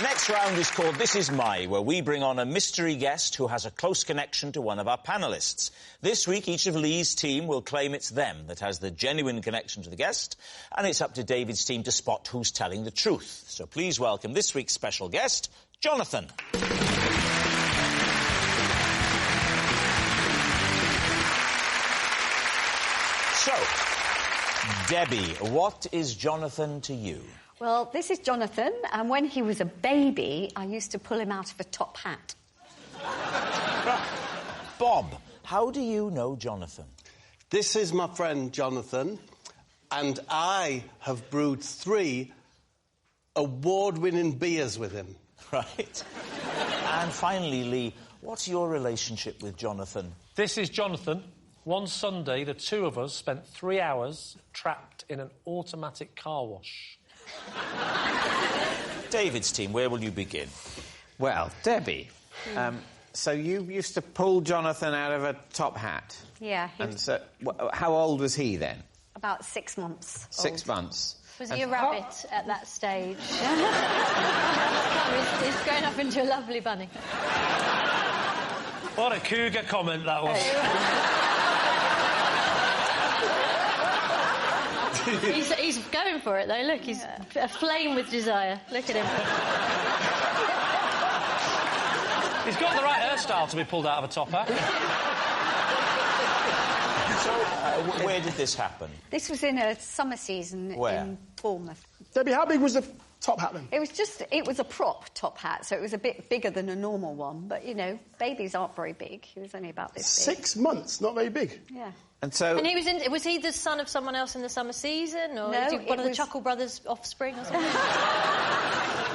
next round is called This Is My, where we bring on a mystery guest who has a close connection to one of our panellists. This week, each of Lee's team will claim it's them that has the genuine connection to the guest, and it's up to David's team to spot who's telling the truth. So please welcome this week's special guest, Jonathan. So, Debbie, what is Jonathan to you? Well, this is Jonathan, and when he was a baby, I used to pull him out of a top hat. Bob, how do you know Jonathan? This is my friend Jonathan, and I have brewed 3 award-winning beers with him. Right. And finally, Lee, what's your relationship with Jonathan? This is Jonathan. One Sunday, the two of us spent 3 hours trapped in an automatic car wash. David's team, where will you begin? Well, Debbie, so you used to pull Jonathan out of a top hat? Yeah. And so, how old was he then? About 6 months. 6 months. Was he a rabbit at that stage? He's grown up into a lovely bunny. What a cougar comment that was. He's going for it, though. Look, he's aflame with desire. Look at him. He's got the right hairstyle to be pulled out of a top hat. So, where did this happen? This was in a summer season in Bournemouth. Debbie, how big was the top hat then? It was a prop top hat, so it was a bit bigger than a normal one. But, you know, babies aren't very big. He was only about this big. 6 months, not very big. Yeah. And so... And was he the son of someone else in the summer season? Or No, was he one of the Chuckle Brothers' offspring or something?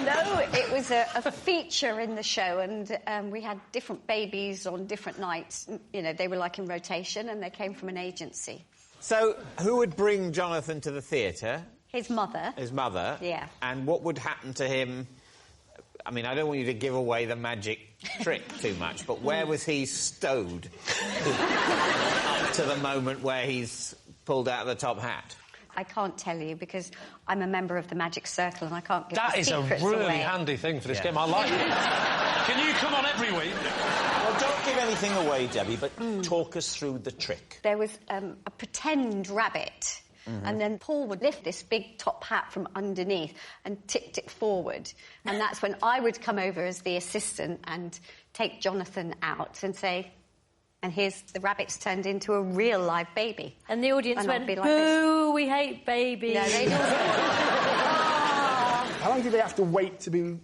No, it was a feature in the show, and we had different babies on different nights. You know, they were like in rotation, and they came from an agency. So, who would bring Jonathan to the theatre? His mother. His mother? Yeah. And what would happen to him... I mean, I don't want you to give away the magic trick too much, but where was he stowed up to the moment where he's pulled out of the top hat? I can't tell you because I'm a member of the Magic Circle and I can't give That the is a secrets really away. handy thing for this game. I like it. Can you come on every week? Well, don't give anything away, Debbie, but talk us through the trick. There was a pretend rabbit. And then Paul would lift this big top hat from underneath and tipped it forward. And that's when I would come over as the assistant and take Jonathan out and say, and here's the rabbit's turned into a real live baby. And the audience And went, I'd be like boo, we hate babies. No, they didn't. How long did they have to wait to be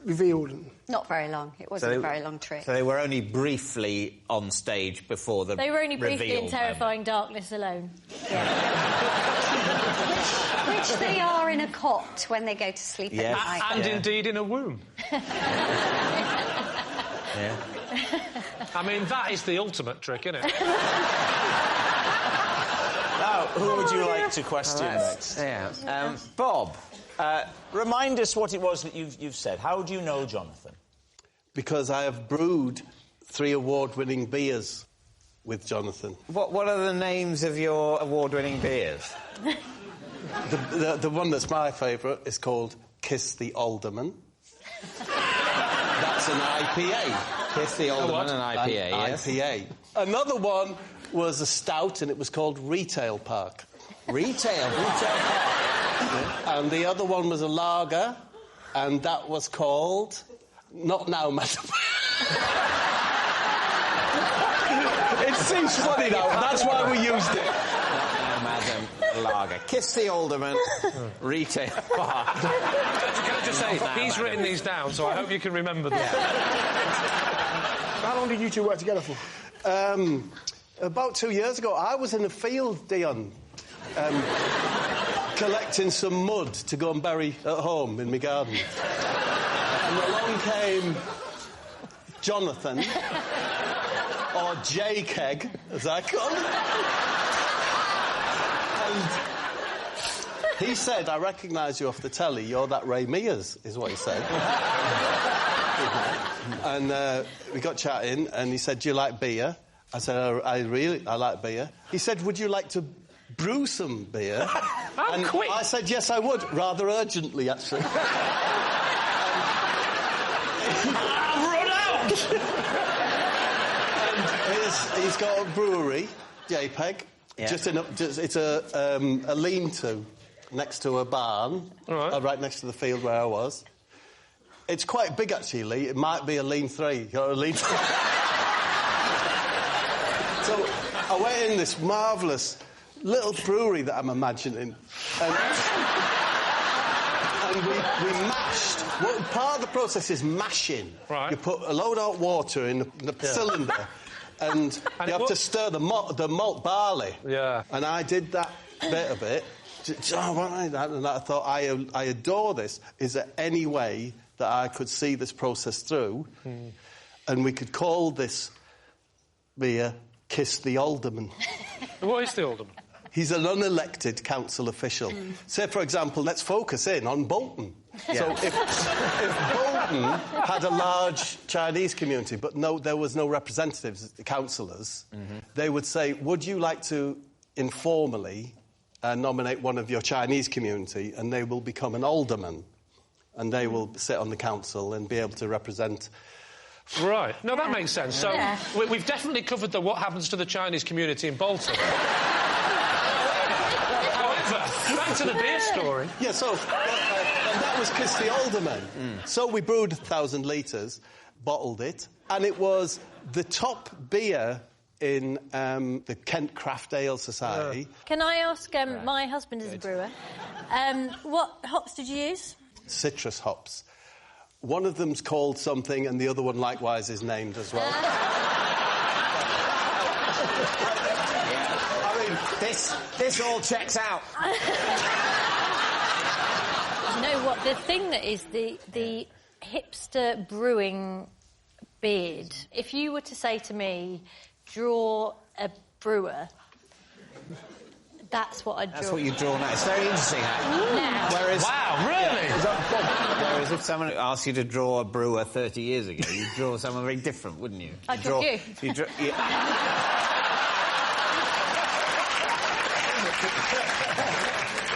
revealed? Not very long. It wasn't a very long trick. So they were only briefly on stage before the They were only briefly in reveal terrifying darkness alone. Which they are in a cot when they go to sleep at night. And indeed in a womb. Yeah. I mean, that is the ultimate trick, isn't it? Now, who would you like to question next? Yeah. Bob, remind us what it was that you've said. How do you know Jonathan? Because I have brewed 3 award-winning beers with Jonathan. what are the names of your award-winning beers? The one that's my favourite is called Kiss the Alderman. That's an IPA. Kiss the Alderman, an IPA, yes. IPA. Another one was a stout, and it was called Retail Park. Retail Park. And the other one was a lager, and that was called... Not Now, Madam. It seems funny now. That's why we used it. Madam Lager. Kiss the Alderman, Retail Park. Can I just say, he's written these down, so I hope you can remember them. How long did you two work together for? About 2 years ago, I was in the field, Dion, collecting some mud to go and bury at home in my garden. And along came Jonathan, or J-Keg, as I call him. And he said, I recognise you off the telly, you're that Ray Mears, is what he said. And we got chatting, and he said, do you like beer? I said, I like beer. He said, would you like to brew some beer? How quick! I said, yes, I would, rather urgently, actually. Run out! And he's got a brewery, JPEG. Yeah. It's a lean-to next to a barn, right next to the field where I was. It's quite big, actually. It might be a lean 3 or a lean 3. So I went in this marvellous little brewery that I'm imagining, and we mashed. Well, part of the process is mashing. Right. You put a load of hot water in the cylinder, and you have to stir the malt barley. Yeah. And I did that bit of it. And I thought, I adore this. Is there any way that I could see this process through, and we could call this beer Kiss the Alderman? What is the Alderman? He's an unelected council official. Say, for example, let's focus in on Bolton. Yeah. So if Bolton had a large Chinese community, but there was no representatives, councillors, they would say, would you like to informally nominate one of your Chinese community, and they will become an alderman, and they will sit on the council and be able to represent... Right. No, that makes sense. So we've definitely covered what happens to the Chinese community in Bolton. However, back to the beer story. Yeah, so... and that was Kiss the Alderman. So we brewed 1,000 litres, bottled it, and it was the top beer in the Kent Craft Ale Society. Can I ask, my husband is a brewer, what hops did you use? Citrus hops. One of them's called something, and the other one likewise is named as well. I mean, this all checks out. You know what? The thing that is the hipster brewing beard. If you were to say to me, draw a brewer, that's what I'd draw. That's what you draw now. It's very interesting, actually. Now. Wow, really? Whereas if someone asked you to draw a brewer 30 years ago, you'd draw someone very different, wouldn't you? I'd draw you.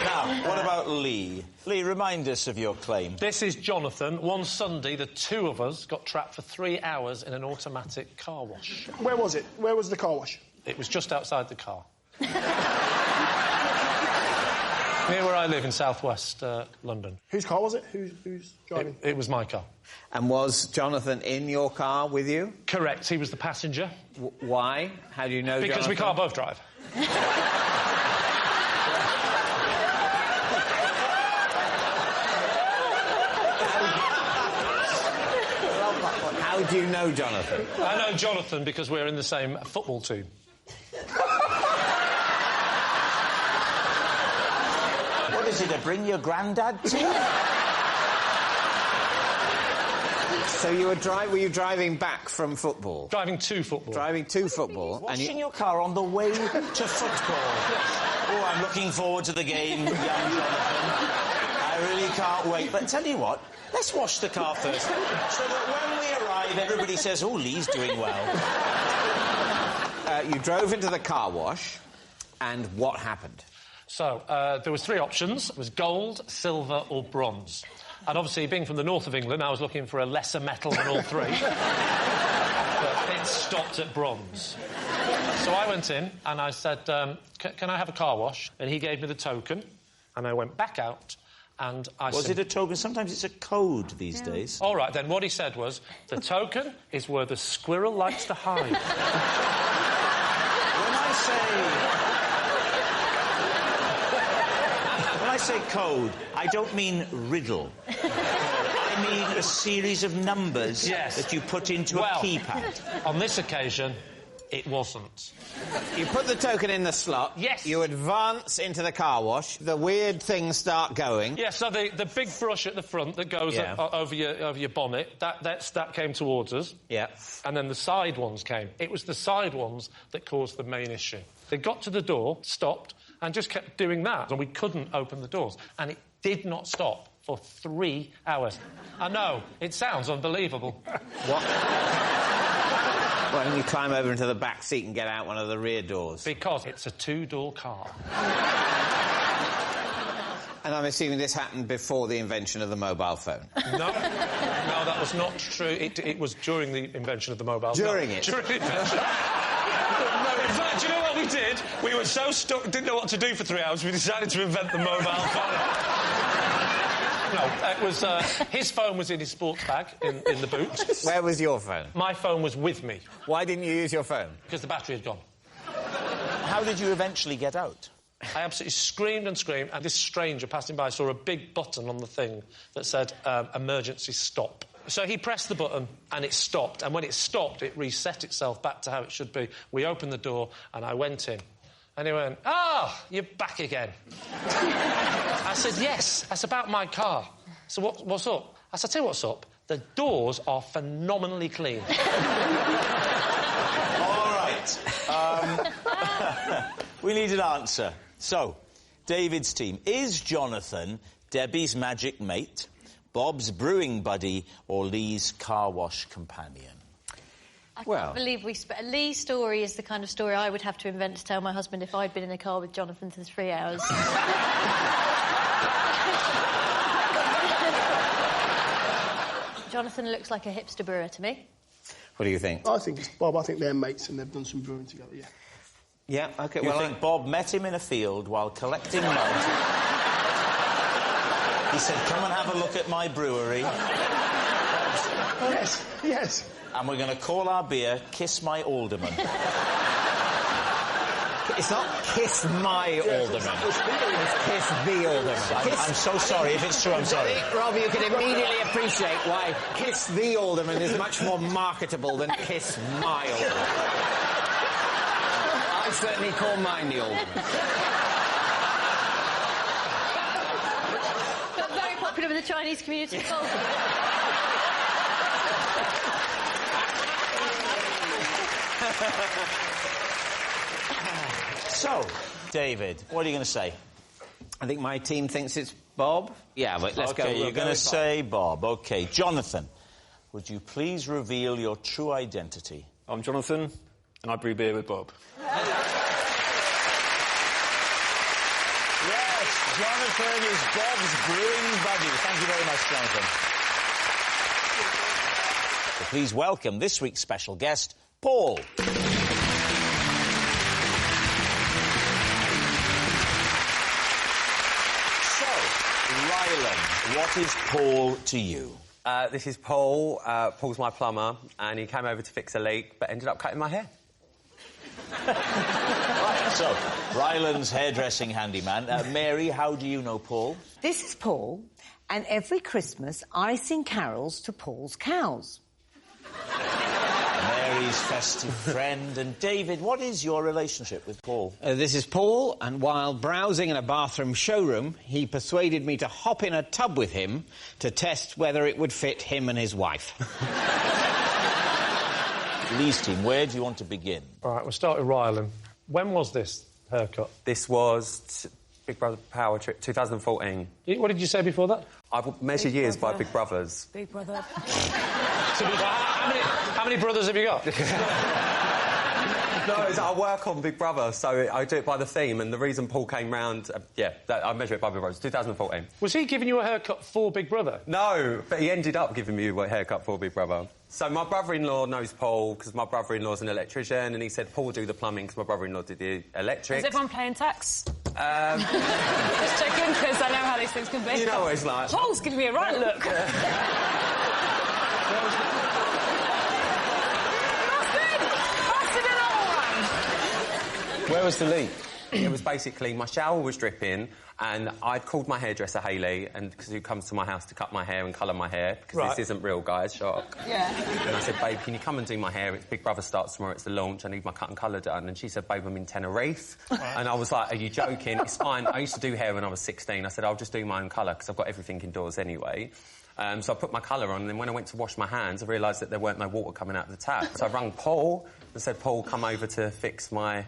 Now, what about Lee? Lee, remind us of your claim. This is Jonathan. One Sunday, the two of us got trapped for 3 hours in an automatic car wash. Where was it? Where was the car wash? It was just outside the car. Near where I live in southwest London. Whose car was it? Who's driving? It was my car. And was Jonathan in your car with you? Correct. He was the passenger. Why? How do you know Because Jonathan? we can't both drive. How do you know Jonathan? I know Jonathan because we're in the same football team. What is it, a bring your granddad to? So were you driving back from football? Driving to football. Driving to football. Washing your car on the way to football. Oh, I'm looking forward to the game, young Jonathan. I really can't wait. But tell you what, let's wash the car first, so that when we arrive, everybody says, oh, Lee's doing well. You drove into the car wash, and what happened? So, there was 3 options. It was gold, silver or bronze. And obviously, being from the north of England, I was looking for a lesser metal than all 3. But it stopped at bronze. So I went in and I said, can I have a car wash? And he gave me the token, and I went back out and I Was it a token? Sometimes it's a code these days. All right, then what he said was, the token is where the squirrel likes to hide. When I say code, I don't mean riddle. I mean a series of numbers that you put into a keypad. On this occasion, it wasn't. You put the token in the slot. Yes. You advance into the car wash. The weird things start going. Yeah, so the big brush at the front that goes over your bonnet, that came towards us. Yeah. And then the side ones came. It was the side ones that caused the main issue. They got to the door, stopped, and just kept doing that. And we couldn't open the doors. And it did not stop for 3 hours. I know, it sounds unbelievable. What? Why don't you climb over into the back seat and get out one of the rear doors? Because it's a 2-door car. And I'm assuming this happened before the invention of the mobile phone. No, that was not true. It was during the invention of the mobile phone. During it? During the invention. No, in fact, do you know what we did? We were so stuck, didn't know what to do for 3 hours, we decided to invent the mobile phone. No, it was... his phone was in his sports bag, in the boot. Where was your phone? My phone was with me. Why didn't you use your phone? Because the battery had gone. How did you eventually get out? I absolutely screamed and screamed, and this stranger passing by saw a big button on the thing that said, emergency stop. So he pressed the button, and it stopped, and when it stopped, it reset itself back to how it should be. We opened the door, and I went in. And he went, you're back again. I said, yes, that's about my car. So what's up? I said, tell you what's up. The doors are phenomenally clean. All right. We need an answer. So, David's team. Is Jonathan Debbie's magic mate, Bob's brewing buddy, or Lee's car wash companion? I can't believe Lee's story is the kind of story I would have to invent to tell my husband if I'd been in a car with Jonathan for 3 hours. Jonathan looks like a hipster brewer to me. What do you think? I think it's Bob. I think they're mates and they've done some brewing together, yeah. Yeah, OK, You think Bob met him in a field while collecting mud? He said, come and have a look at my brewery. Yes, yes. And we're going to call our beer Kiss My Alderman. It's not Kiss My Alderman. It's Kiss the Alderman. I'm so sorry. If it's true, I'm sorry. Rob, you can immediately appreciate why Kiss the Alderman is much more marketable than Kiss My Alderman. I certainly call mine the Alderman. But very popular with the Chinese community. So, David, what are you going to say? I think my team thinks it's Bob. Yeah, but let's go. OK, you're going to say Bob. OK. Jonathan, would you please reveal your true identity? I'm Jonathan, and I brew beer with Bob. Yes, Jonathan is Bob's brewing buddy. Thank you very much, Jonathan. So please welcome this week's special guest, Paul. What is Paul to you? This is Paul. Paul's my plumber, and he came over to fix a leak, but ended up cutting my hair. Right, so, Ryland's hairdressing handyman. Mary, how do you know Paul? This is Paul, and every Christmas I sing carols to Paul's cows. Mary's festive friend. And David, what is your relationship with Paul? This is Paul, and while browsing in a bathroom showroom, he persuaded me to hop in a tub with him to test whether it would fit him and his wife. Lee's team, where do you want to begin? All right, we'll start with Ryland. When was this haircut? This was Big Brother Power Trip 2014. What did you say before that? I've measured years by Big Brothers. Big Brother. How many brothers have you got? No, I work on Big Brother, so I do it by the theme, and the reason Paul came round... I measure it by Big Brothers, 2014. Was he giving you a haircut for Big Brother? No, but he ended up giving me a haircut for Big Brother. So my brother-in-law knows Paul, because my brother-in-law's an electrician, and he said, Paul, do the plumbing, because my brother-in-law did the electrics. Is everyone paying tax? Just checking, because I know how these things can be. You know what it's like. Paul's giving me a right look. Where was the leak? It was basically my shower was dripping, and I'd called my hairdresser Hayley, and because he comes to my house to cut my hair and colour my hair, because this isn't real, guys. Shock. Yeah. And I said, babe, can you come and do my hair? It's Big Brother starts tomorrow. It's the launch. I need my cut and colour done. And she said, babe, I'm in Tenerife. And I was like, are you joking? It's fine. I used to do hair when I was 16. I said, I'll just do my own colour because I've got everything indoors anyway. So I put my colour on, and then when I went to wash my hands, I realised that there weren't no water coming out of the tap. So I rang Paul and said, Paul, come over to fix my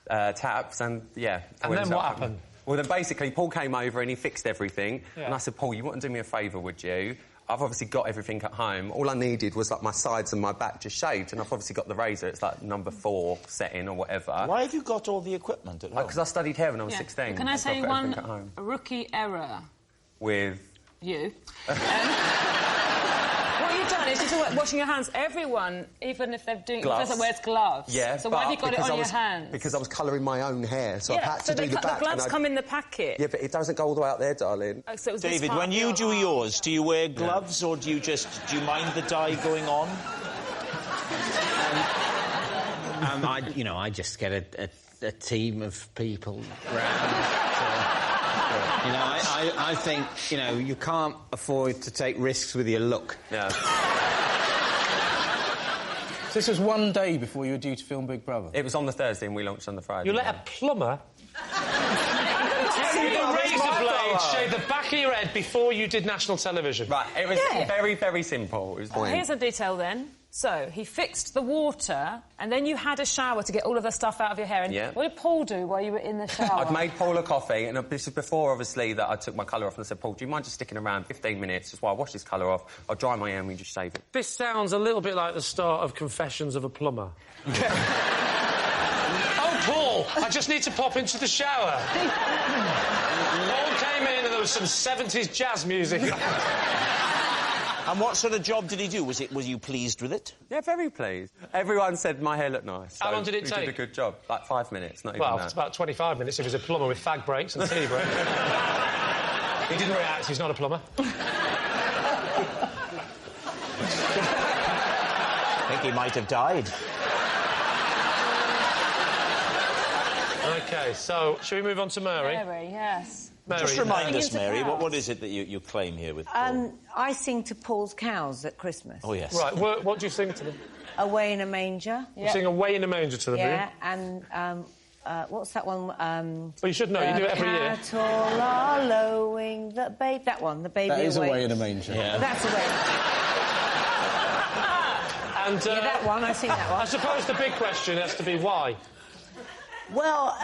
taps, and And then what happened? Well, then basically Paul came over and he fixed everything, and I said, Paul, you wouldn't do me a favour, would you? I've obviously got everything at home. All I needed was, like, my sides and my back just shaved, and I've obviously got the razor. It's, like, number 4 setting or whatever. Why have you got all the equipment at home? Because I studied hair when I was 16. But can I say one rookie error? With? You. What you've done washing your hands. Everyone, even if they're doing Gloves. it, wears gloves. Yeah, so why have you got it on your hands? Because I was colouring my own hair, so I had to do the back. The gloves come in the packet. Yeah, but it doesn't go all the way out there, darling. Oh, so it was David, when you do yours, do you wear gloves or do you mind the dye going on? I just get a team of people round. I think, you can't afford to take risks with your look. Yeah. So this was one day before you were due to film Big Brother? It was on the Thursday and we launched on the Friday. You let a plumber take a razor blade, shave the back of your head before you did national television? Right, it was very, very simple. It was Here's a detail then. So, he fixed the water, and then you had a shower to get all of the stuff out of your hair. And what did Paul do while you were in the shower? I'd made Paul a coffee, and this was before, obviously, that I took my colour off, and I said, Paul, do you mind just sticking around 15 minutes just while I wash this colour off? I'll dry my hair and we just shave it. This sounds a little bit like the start of Confessions of a Plumber. Oh, Paul, I just need to pop into the shower. Paul came in and there was some 70s jazz music. And what sort of job did he do? Was you pleased with it? Yeah, very pleased. Everyone said my hair looked nice. How long did it take? He did a good job. Like 5 minutes, not even Well, that. it's about 25 minutes if he's a plumber with fag breaks and tea breaks. He didn't react, he's not a plumber. I think he might have died. OK, so, shall we move on to Mary? Mary, yes. Mary, just remind us, Mary, cows. what is it that you claim here with Paul? I sing to Paul's cows at Christmas. Oh, yes. Right, what do you sing to them? Away in a Manger. You sing Away in a Manger to them, yeah, and what's that one? Well, you should know, you do it every year. Cattle are lowing the babe. That one, the baby That is away. Away in a Manger. Yeah. That's Away. And, that one, I sing that one. I suppose the big question has to be why? Well,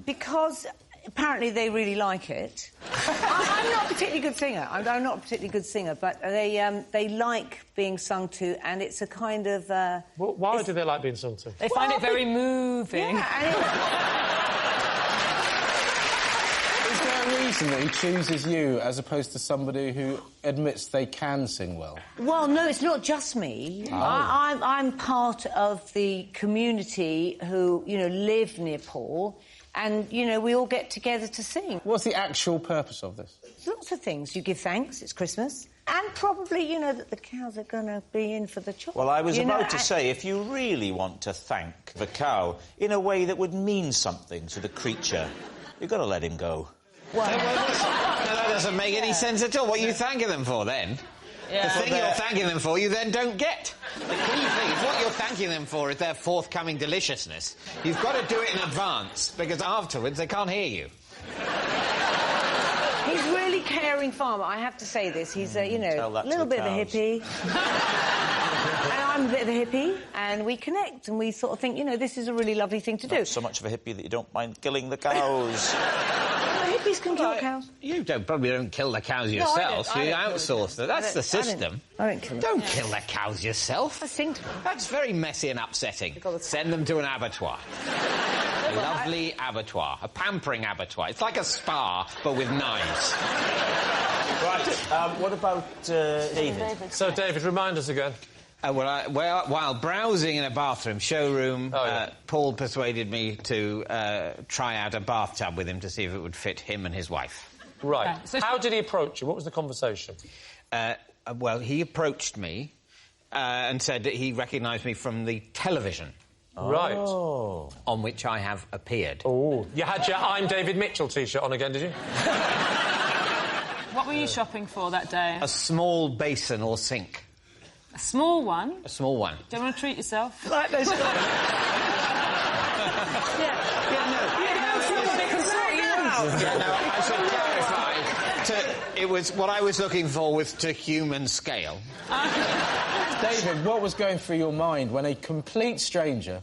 because apparently they really like it. I'm not a particularly good singer. I'm not a particularly good singer, but they like being sung to, and it's a kind of... why do they like being sung to? They find it very moving. Yeah, Is there a reason that he chooses you as opposed to somebody who admits they can sing well? Well, no, it's not just me. Oh. I'm part of the community who, live near Paul, and, we all get together to sing. What's the actual purpose of this? Lots of things. You give thanks, it's Christmas, and probably, that the cows are going to be in for the chocolate. Well, I was about to say, if you really want to thank the cow in a way that would mean something to the creature, you've got to let him go. Well, that doesn't make any sense at all. What are you thanking them for, then? Yeah. The thing you're thanking them for, you then don't get. The key thing is what you're thanking them for is their forthcoming deliciousness. You've got to do it in advance, because afterwards they can't hear you. He's really caring farmer, I have to say this. He's, a little bit of a hippie. And I'm a bit of a hippie, and we connect, and we sort of think, this is a really lovely thing to do. Not so much of a hippie that you don't mind killing the cows. Hippies can kill cows. You probably don't kill the cows yourself. You outsource them. That's the system. I don't kill them. Don't kill the cows yourself. I sing to them. That's very messy and upsetting. Send them to an abattoir. A lovely abattoir. A pampering abattoir. It's like a spa, but with knives. Right, what about David? So, David, remind us again. While browsing in a bathroom showroom, Paul persuaded me to try out a bathtub with him to see if it would fit him and his wife. Right. How did he approach you? What was the conversation? Well, he approached me and said that he recognised me from the television. Right. On which I have appeared. Oh. You had your I'm David Mitchell T-shirt on again, did you? What were you shopping for that day? A small basin or sink. A small one? A small one. Don't want to treat yourself? Like those guys. I should clarify. What I was looking for was to human scale. David, what was going through your mind when a complete stranger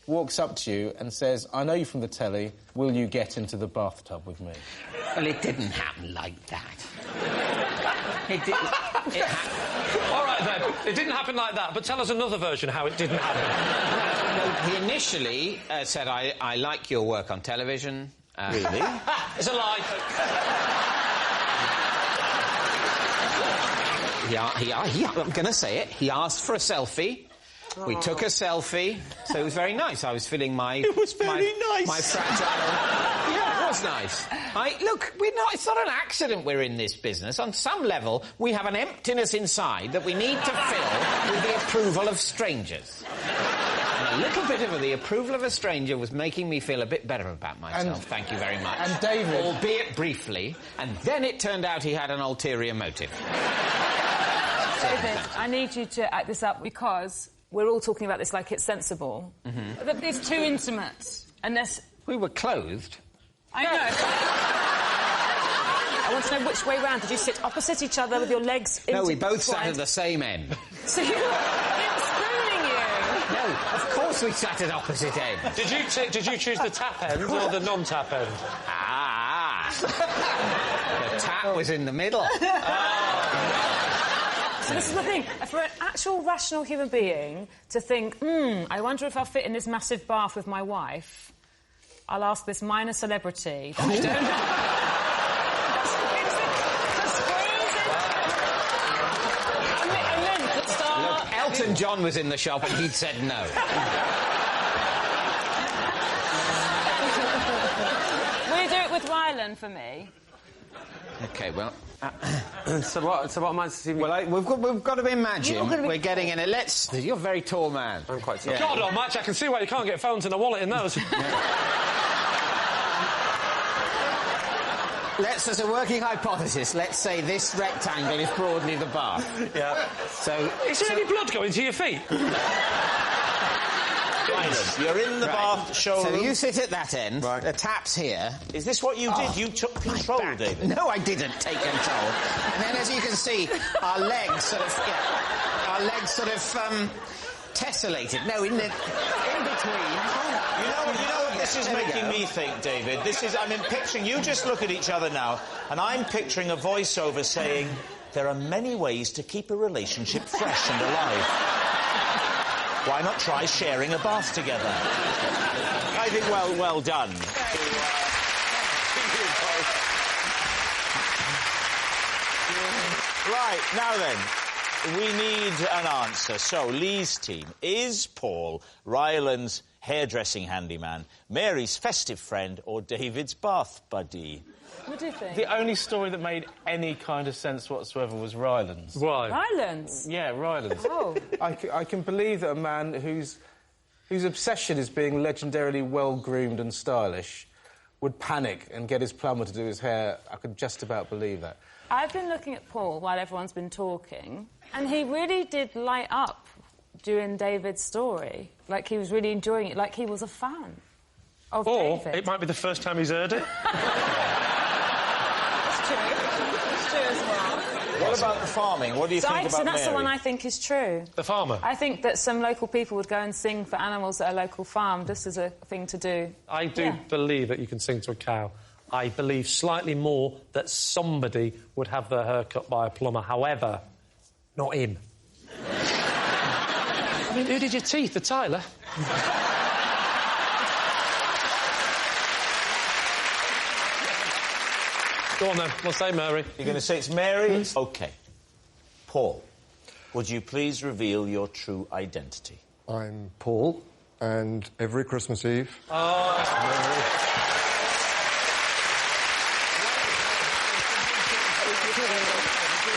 walks up to you and says, I know you from the telly, will you get into the bathtub with me? Well, it didn't happen like that. It didn't. All right, then. It didn't happen like that, but tell us another version how it didn't happen. Well, he initially said, I like your work on television. Really? It's a lie. I'm going to say it. He asked for a selfie. We took a selfie, so it was very nice. I was feeling my... It was very nice. My fragile... Yeah, it was nice. Look, it's not an accident we're in this business. On some level, we have an emptiness inside that we need to fill with the approval of strangers. And a little bit of the approval of a stranger was making me feel a bit better about myself. Thank you very much. And David... Albeit briefly, and then it turned out he had an ulterior motive. David, I need you to act this up because... We're all talking about this like it's sensible. Mm-hmm. It's too intimate. Unless... We were clothed. I know. I want to know which way round. Did you sit opposite each other with your legs... No, we both sat at the same end. So you were spooning you? No, of course we sat at opposite ends. Did you choose the tap end or the non-tap end? The tap was in the middle. So this is the thing, for an actual rational human being to think, I wonder if I'll fit in this massive bath with my wife, I'll ask this minor celebrity that I don't know. Look, Elton John was in the shop and he'd said no. Will you do it with Ryland for me? OK, well... So what am I assuming? Well, we've got to imagine we're getting in a... You're a very tall man. I'm quite tall. Yeah. God, oh, Matt, I can see why you can't get phones in a wallet in those. As a working hypothesis, let's say this rectangle is broadly the bath. Yeah. So... Is there any blood going to your feet? You're in the bath showroom. So you sit at that end. Right. The tap's here. Is this what you did? You took control, David? No, I didn't take control. And then, as you can see, our legs sort of tessellated. No, in between. You know what this is making me think, David? I'm picturing... You just look at each other now, and I'm picturing a voiceover saying, there are many ways to keep a relationship fresh and alive. Why not try sharing a bath together? I think, well done. Right, now then, we need an answer. So, Lee's team, is Paul Ryland's hairdressing handyman, Mary's festive friend, or David's bath buddy? What do you think? The only story that made any kind of sense whatsoever was Ryland's. Why? Ryland's? Yeah, Ryland's. Oh. I can believe that a man whose obsession is being legendarily well-groomed and stylish would panic and get his plumber to do his hair. I could just about believe that. I've been looking at Paul while everyone's been talking, and he really did light up during David's story. Like, he was really enjoying it, like he was a fan of David. Or it might be the first time he's heard it. It's true as well. What about the farming? What do you think about That's Mary? the one I think is true. The farmer? I think that some local people would go and sing for animals at a local farm just as a thing to do. I do believe that you can sing to a cow. I believe slightly more that somebody would have their hair cut by a plumber. However, not him. I mean, who did your teeth? The Tyler? Go on then, we'll say Mary. You're going to say it's Mary? OK. Paul, would you please reveal your true identity? I'm Paul, and every Christmas Eve...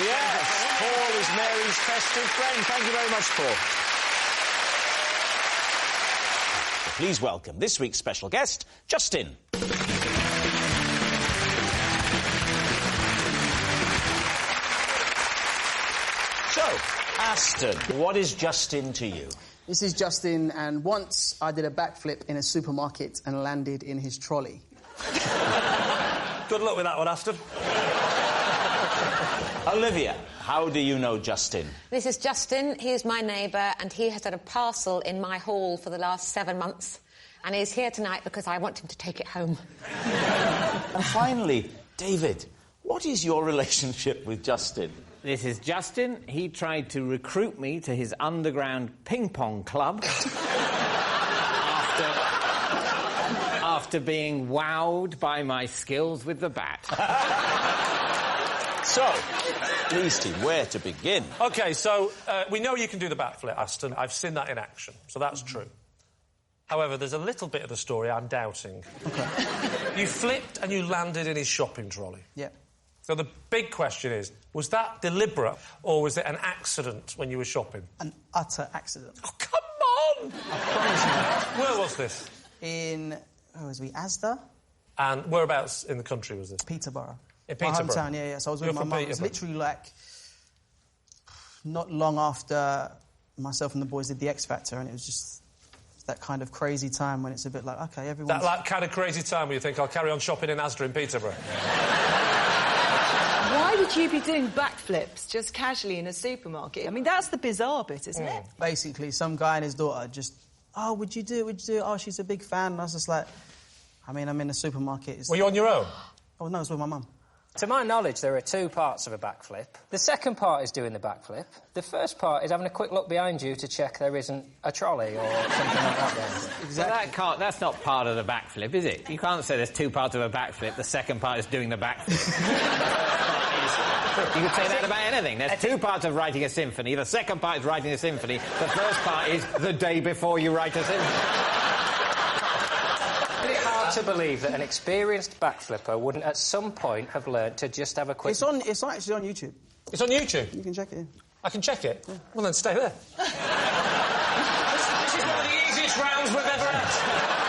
Yes, Paul is Mary's festive friend. Thank you very much, Paul. Please welcome this week's special guest, Justin. So, Aston, what is Justin to you? This is Justin, and once I did a backflip in a supermarket and landed in his trolley. Good luck with that one, Aston. Olivia, how do you know Justin? This is Justin. He is my neighbour, and he has had a parcel in my hall for the last 7 months. And he's here tonight because I want him to take it home. And finally, David, what is your relationship with Justin? This is Justin. He tried to recruit me to his underground ping-pong club after being wowed by my skills with the bat. So, Lee's team, where to begin? OK, so we know you can do the backflip, Aston. I've seen that in action, so that's true. However, there's a little bit of the story I'm doubting. OK. You flipped and you landed in his shopping trolley. Yeah. So the big question is, was that deliberate or was it an accident when you were shopping? An utter accident. Oh, come on! I promise you. Where was this? In, where was we, Asda? And whereabouts in the country was this? Peterborough. In Peterborough? My hometown, yeah. So I was with You're my from mum. It was Peterborough. literally like not long after myself and the boys did the X Factor, and it was just that kind of crazy time when it's a bit like, OK, everyone's... That like, kind of crazy time where you think, I'll carry on shopping in Asda in Peterborough. Why would you be doing backflips just casually in a supermarket? I mean, that's the bizarre bit, isn't it? Basically, some guy and his daughter just, oh, would you do it? Would you do it? Oh, she's a big fan. And I was just like, I mean, I'm in a supermarket. Were you on your own? Oh, no, I was with my mum. To my knowledge, there are two parts of a backflip. The second part is doing the backflip. The first part is having a quick look behind you to check there isn't a trolley or something like that there. Exactly. So that's not part of the backflip, is it? You can't say there's two parts of a backflip. The second part is doing the backflip. You could say that about anything. There's two parts of writing a symphony. The second part is writing a symphony. The first part is the day before you write a symphony. Is it hard to believe that an experienced backflipper wouldn't at some point have learnt to just have a quick... It's actually on YouTube. It's on YouTube? You can check it, yeah. I can check it? Yeah. Well, then stay there. This is one of the easiest rounds we've ever had.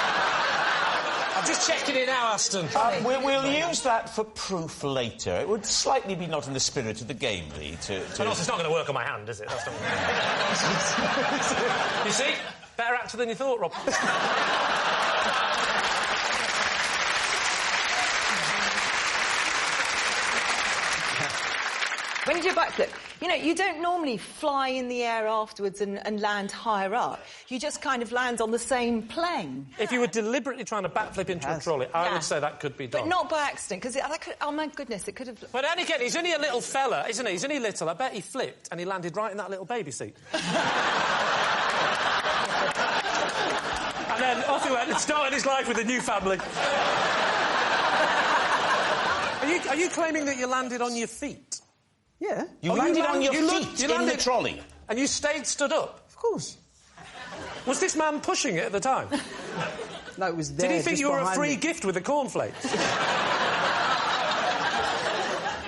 I'm just checking it now, Aston. We'll use that for proof later. It would slightly be not in the spirit of the game, Lee, to... And also, it's not going to work on my hand, is it? That's not... You see? Better actor than you thought, Rob. When you do a backflip, you know, you don't normally fly in the air afterwards and land higher up. You just kind of land on the same plane. If you were deliberately trying to backflip into a trolley, I would say that could be done. But not by accident, because oh, my goodness, it could have... But then again, he's only a little fella, isn't he? He's only little. I bet he flipped and he landed right in that little baby seat. And then off he went and started his life with a new family. Are you claiming that you landed on your feet? Yeah. You landed on your feet in the trolley? And you stayed stood up? Of course. Was this man pushing it at the time? No, it was there. Did he think you were a free me. gift with the cornflakes?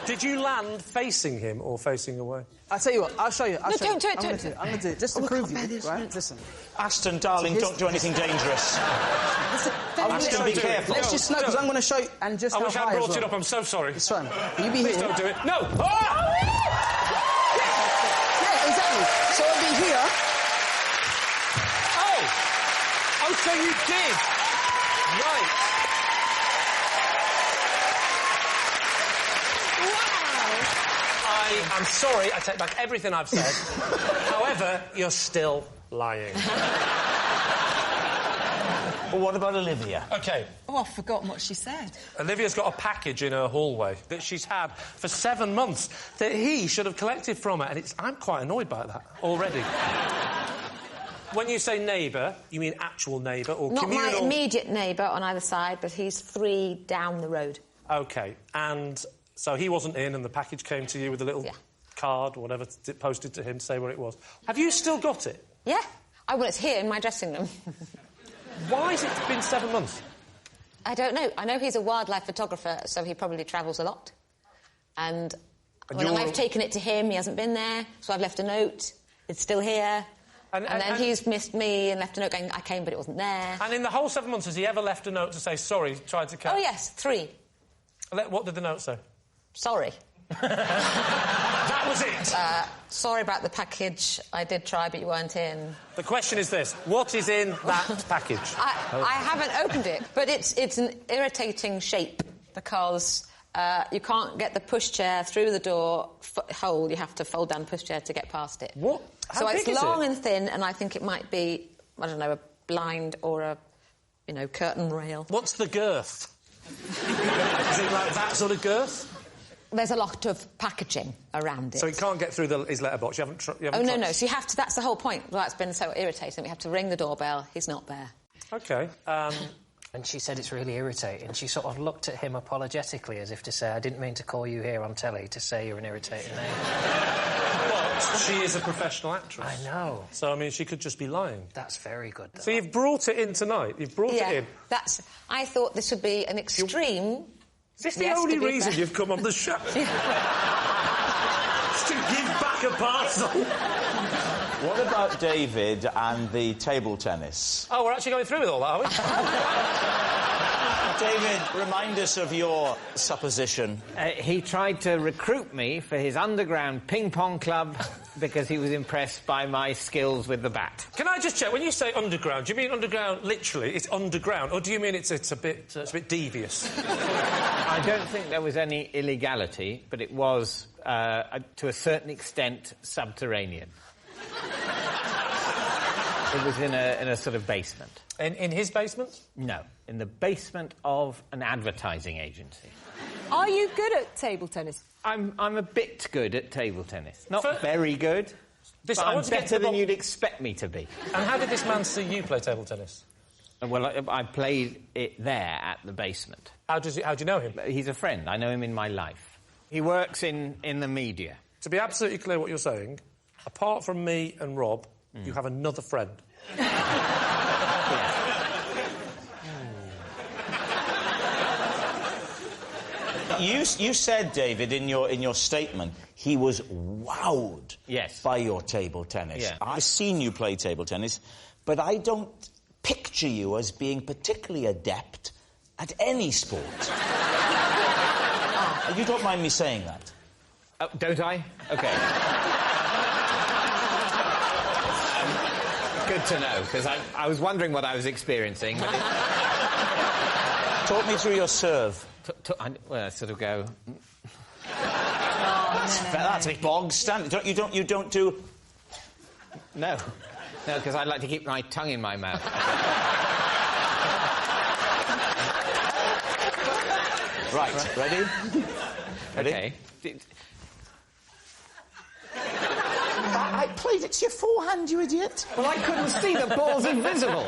Did you land facing him or facing away? I'll tell you what, I'll show you. Don't. I'm going to do it, just to prove you, right? Listen. Aston, darling, don't do anything dangerous. Aston, be careful. Let's just know, because I'm going to show you, and just I how wish high I brought as it well. up, I'm so sorry. It's fine. You be Please here. don't do it. No! Oh! Yeah, exactly. So I'll be here. Oh, so you did. Right. I'm sorry, I take back everything I've said. However, you're still lying. Well, what about Olivia? OK. Oh, I've forgotten what she said. Olivia's got a package in her hallway that she's had for 7 months that he should have collected from her, and I'm quite annoyed by that already. When you say neighbour, you mean actual neighbour or Not communal... my immediate neighbour on either side, but he's 3 down the road. OK, and so he wasn't in and the package came to you with a little card or whatever posted to him to say where it was. Have you still got it? Yeah. Well, it's here in my dressing room. Why has it been 7 months? I don't know. I know he's a wildlife photographer, so he probably travels a lot. And when I've taken it to him, he hasn't been there, so I've left a note. It's still here. And then he's missed me and left a note going, I came, but it wasn't there. And in the whole 7 months, has he ever left a note to say, sorry, tried to catch... Oh, yes, 3. What did the note say? Sorry. That was it? Sorry about the package. I did try, but you weren't in. The question is this. What is in that package? I haven't opened it, but it's an irritating shape because you can't get the pushchair through the door hole. You have to fold down the pushchair to get past it. What? So it's long and thin, and I think it might be, I don't know, a blind or a, curtain rail. What's the girth? Is it like that sort of girth? There's a lot of packaging around it. So he can't get through his letterbox. You haven't tried? No. So you have to... That's the whole point. Well, that's been so irritating. We have to ring the doorbell. He's not there. OK. And she said it's really irritating. She sort of looked at him apologetically as if to say, I didn't mean to call you here on telly to say you're an irritating neighbour. But she is a professional actress. I know. So, I mean, she could just be lying. That's very good, though. So you've brought it in tonight. You've brought it in. I thought this would be an extreme... Is this the only reason you've come on the show? Just to give back a parcel? What about David and the table tennis? Oh, we're actually going through with all that, are we? David, remind us of your supposition. He tried to recruit me for his underground ping-pong club because he was impressed by my skills with the bat. Can I just check, when you say underground, do you mean underground literally, it's underground, or do you mean it's a bit devious? I don't think there was any illegality, but it was, to a certain extent, subterranean. It was in a sort of basement. In his basement? No, in the basement of an advertising agency. Are you good at table tennis? I'm a bit good at table tennis. Not very good, but I'm better than you'd expect me to be. And how did this man see you play table tennis? Well, I played it there at the basement. How do you know him? He's a friend. I know him in my life. He works in the media. To be absolutely clear what you're saying, apart from me and Rob, you have another friend. You said, David, in your statement, he was wowed by your table tennis. Yeah. I've seen you play table tennis, but I don't picture you as being particularly adept at any sport. You don't mind me saying that? Don't I? OK. Good to know, because I was wondering what I was experiencing. But Talk me through your serve. Well, I sort of go... That's a bog standard. You don't do... No, because I like to keep my tongue in my mouth. Right, ready? OK. I played it to your forehand, you idiot. Well, I couldn't see the ball's invisible.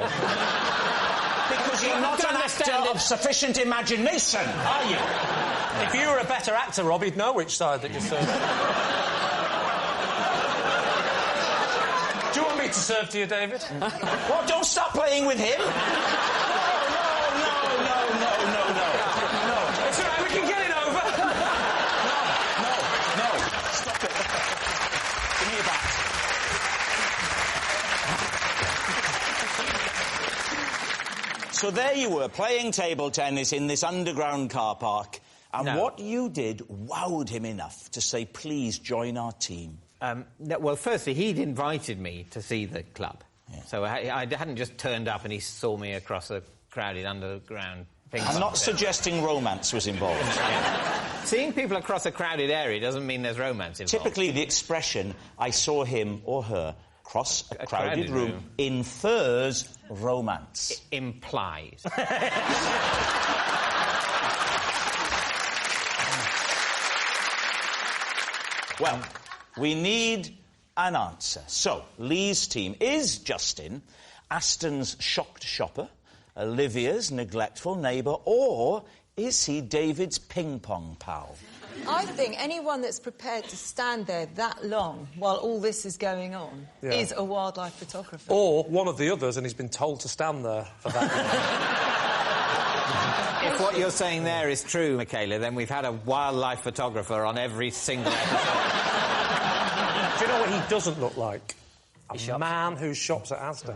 Because you're not an actor of sufficient imagination, are you? If you were a better actor, Rob, you'd know which side that you serve. Do you want me to serve to you, David? What, don't stop playing with him? No. It's all right, we can get it over. No. Stop it. Give me your bat. So there you were, playing table tennis in this underground car park, and what you did wowed him enough to say, please join our team. Well, firstly, he'd invited me to see the club. Yeah. So I hadn't just turned up and he saw me across a crowded underground thing. I'm not suggesting romance was involved. Seeing people across a crowded area doesn't mean there's romance involved. Typically, the expression, I saw him or her cross a crowded room, infers romance. It implies. Well, we need an answer. So, Lee's team, is Justin Aston's shocked shopper, Olivia's neglectful neighbour, or is he David's ping-pong pal? I think anyone that's prepared to stand there that long while all this is going on is a wildlife photographer. Or one of the others, and he's been told to stand there for that long. If what you're saying there is true, Michaela, then we've had a wildlife photographer on every single episode. Do you know what he doesn't look like? A man who shops at Asda.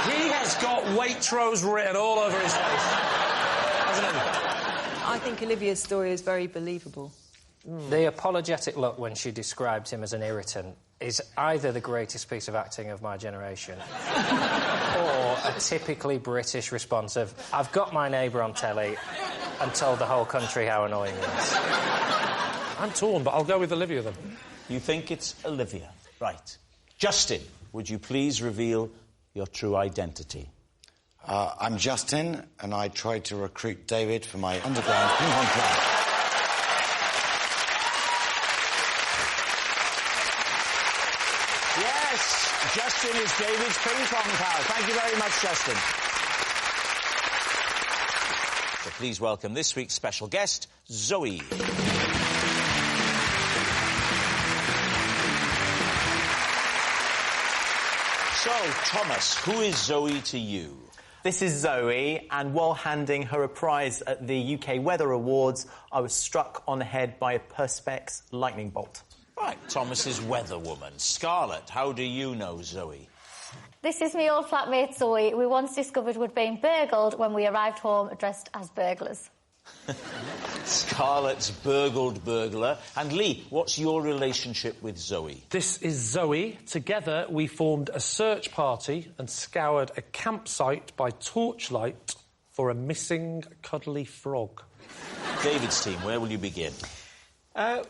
He has got Waitrose written all over his face, hasn't he? I think Olivia's story is very believable. The apologetic look when she described him as an irritant is either the greatest piece of acting of my generation or a typically British response of, I've got my neighbour on telly and told the whole country how annoying he is. I'm torn, but I'll go with Olivia, then. You think it's Olivia? Right. Justin, would you please reveal your true identity? I'm Justin, and I tried to recruit David for my underground ping-pong club. Yes, Justin is David's ping-pong pal. Thank you very much, Justin. please welcome this week's special guest, Zoe. So, Thomas, who is Zoe to you? This is Zoe, and while handing her a prize at the UK Weather Awards, I was struck on the head by a Perspex lightning bolt. Right, Thomas's weather woman. Scarlett, how do you know Zoe? This is my old flatmate Zoe. We once discovered we'd been burgled when we arrived home dressed as burglars. Scarlett's burgled burglar. And Lee, what's your relationship with Zoe? This is Zoe. Together, we formed a search party and scoured a campsite by torchlight for a missing cuddly frog. David's team, where will you begin?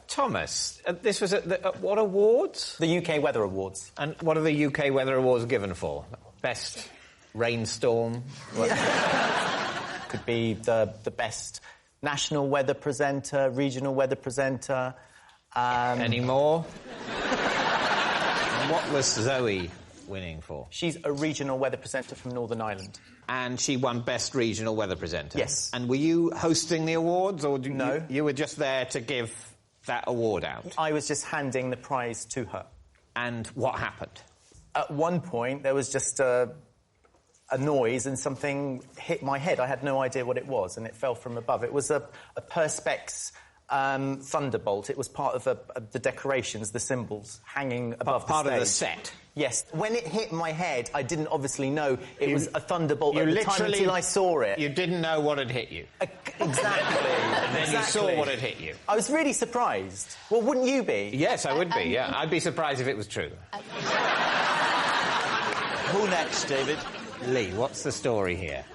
Thomas, this was at what awards? The UK Weather Awards. And what are the UK Weather Awards given for? Best rainstorm? Could be the best national weather presenter, regional weather presenter. Any more? And what was Zoe winning for? She's a regional weather presenter from Northern Ireland. And she won Best Regional Weather Presenter? Yes. And were you hosting the awards, or No. You were just there to give that award out? I was just handing the prize to her. And what happened? At one point, there was just a noise and something hit my head. I had no idea what it was, and it fell from above. It was a Perspex thunderbolt. It was part of the decorations, the symbols, hanging above the stage. Part of the set? Yes. When it hit my head, I didn't obviously know it was a thunderbolt at the time until I saw it. You didn't know what had hit you? Exactly. And then you saw what had hit you? I was really surprised. Well, wouldn't you be? Yes, I would be, yeah. I'd be surprised if it was true. Who next, David? Lee, what's the story here?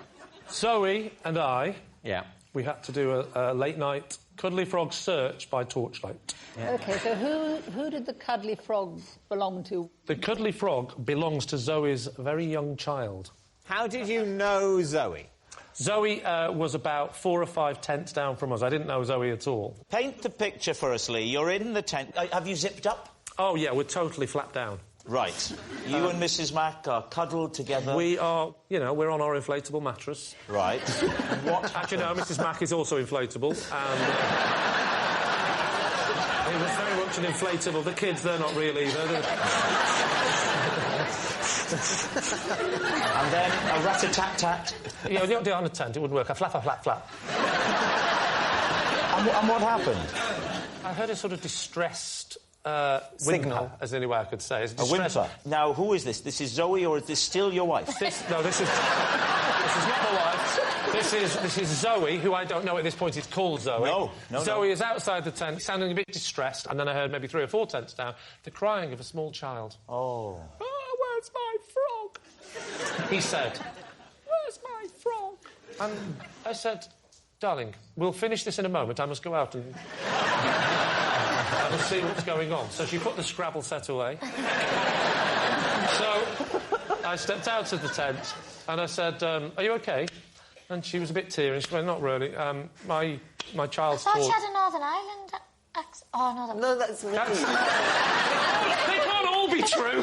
Zoe and I... Yeah. We had to do a late-night cuddly frog search by torchlight. Yeah. OK, so who did the cuddly frog belong to? The cuddly frog belongs to Zoe's very young child. How did you know Zoe? Zoe was about 4 or 5 tents down from us. I didn't know Zoe at all. Paint the picture for us, Lee. You're in the tent. Have you zipped up? Oh, yeah, we're totally flat down. Right. You and Mrs. Mack are cuddled together? We are, we're on our inflatable mattress. Right. What Actually, no, Mrs. Mack is also inflatable, and... it was very much an inflatable. The kids, they're not really either. And then a rat-a-tat-tat. Yeah, you don't do it on a tent, it wouldn't work. A flap. And what happened? I heard a sort of distressed... signal, as the only way I could say. A whimper. Now, who is this? This is Zoe, or is this still your wife? This is not my wife. This is Zoe, who I don't know at this point is called Zoe. No. Zoe is outside the tent, sounding a bit distressed, and then I heard maybe 3 or 4 tents down the crying of a small child. Oh. Oh, where's my frog? He said, where's my frog? And I said, darling, we'll finish this in a moment. I must go out and... We'll see what's going on. So she put the Scrabble set away. So I stepped out of the tent and I said, are you OK? And she was a bit teary and she went, not really. My child's I thought taught... she had a Northern Ireland accent. Oh, no, that's... They can't all be true.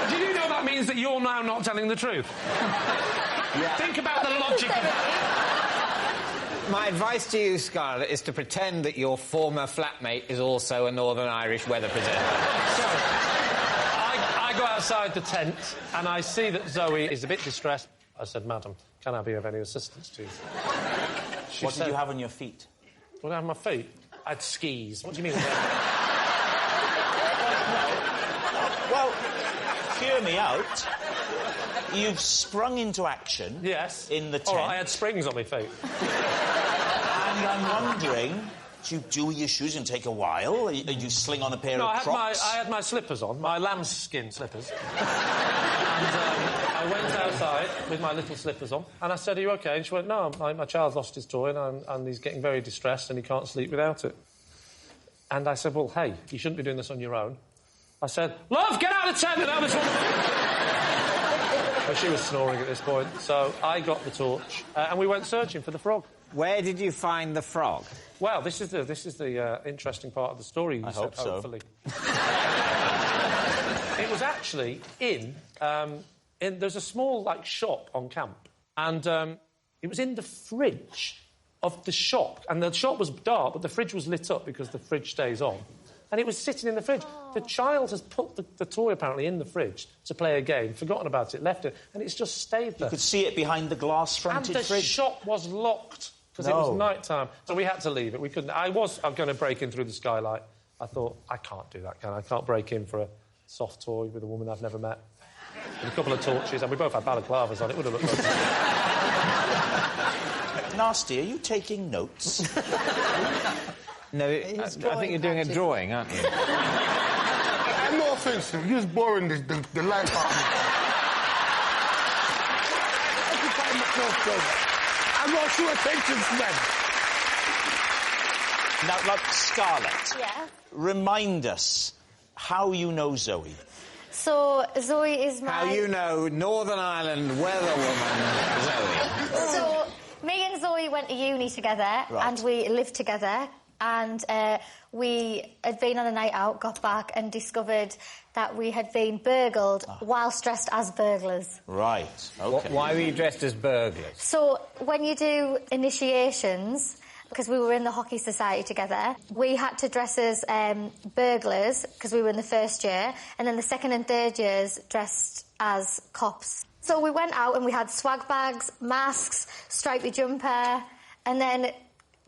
Do you know that means that you're now not telling the truth? Yeah. Think about the logic of that. My advice to you, Scarlett, is to pretend that your former flatmate is also a Northern Irish weather presenter. So, I go outside the tent and I see that Zoe is a bit distressed. I said, Madam, can I be of any assistance to you? What did you have on your feet? What did I have on my feet? I had skis. What do you mean? Well, hear me out. You've sprung into action. Yes. In the tent. All right, I had springs on my feet. And I'm wondering, do you do your shoes and take a while? You sling on a pair of Crocs? I had my slippers on, my lambskin slippers. And I went outside with my little slippers on, and I said, are you OK? And she went, no, my child's lost his toy, and he's getting very distressed, and he can't sleep without it. And I said, well, hey, you shouldn't be doing this on your own. I said, love, get out of the tent and have a talk. But she was snoring at this point, so I got the torch, and we went searching for the frog. Where did you find the frog? Well, this is the interesting part of the story. I hope so. Hopefully. It was actually in there's a small shop on camp, and It was in the fridge of the shop, and the shop was dark, but the fridge was lit up because the fridge stays on. And it was sitting in the fridge. Oh. The child has put the toy, apparently, in the fridge to play a game, forgotten about it, left it, and it's just stayed there. You could see it behind the glass-fronted fridge. And the shop was locked, because it was night time. So we had to leave it. We couldn't... I was going to break in through the skylight. I thought, I can't do that, can I? I can't break in for a soft toy with a woman I've never met. With a couple of torches, and we both had balaclavas on. It would have looked like... Nasty, are you taking notes? No, I think you're doing a drawing, aren't you? I'm not offensive. You're just boring the life out of me. I'm not sure attention span. Now, like, Scarlett. Yeah? Remind us how you know Zoe. So, Zoe is my... How you know Northern Ireland weatherwoman Zoe. So, me and Zoe went to uni together, and we lived together. And we had been on a night out, got back and discovered that we had been burgled whilst dressed as burglars. Right, OK. Why were you dressed as burglars? So, when you do initiations, because we were in the hockey society together, we had to dress as burglars, because we were in the first year, and then the second and third years dressed as cops. So we went out and we had swag bags, masks, stripy jumper, and then...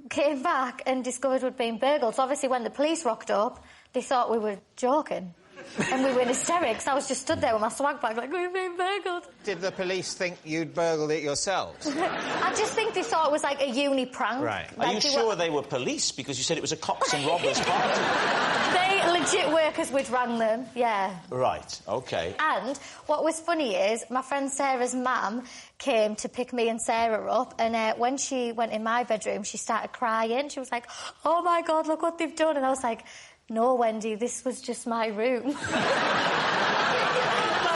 came back and discovered we'd been burgled. So obviously when the police rocked up, they thought we were joking. And we were in hysterics. I was just stood there with my swag bag like, we've been burgled. Did the police think you'd burgled it yourselves? I just think they thought it was like a uni prank. Right. Like are you sure they were police? Because you said it was a cops and robbers party. They legit workers, we'd rang them, yeah. Right, OK. And what was funny is my friend Sarah's mum came to pick me and Sarah up, and when she went in my bedroom, she started crying. She was like, oh, my God, look what they've done. And I was like, no, Wendy, this was just my room. My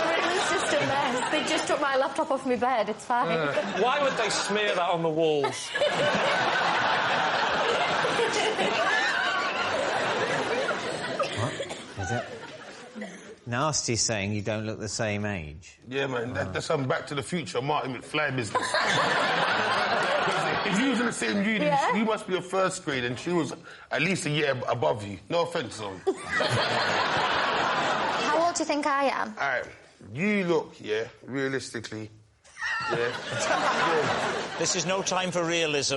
room is just a mess. They just took my laptop off my bed. It's fine. Why would they smear that on the walls? What? Is it? Nasty's saying you don't look the same age. Yeah, man, that's some Back to the Future Marty McFly business. If you was in the same uni, you must be a first grade, and she was at least a year above you. No offence, Zoe. How old do you think I am? All right, you look, realistically, This is no time for realism.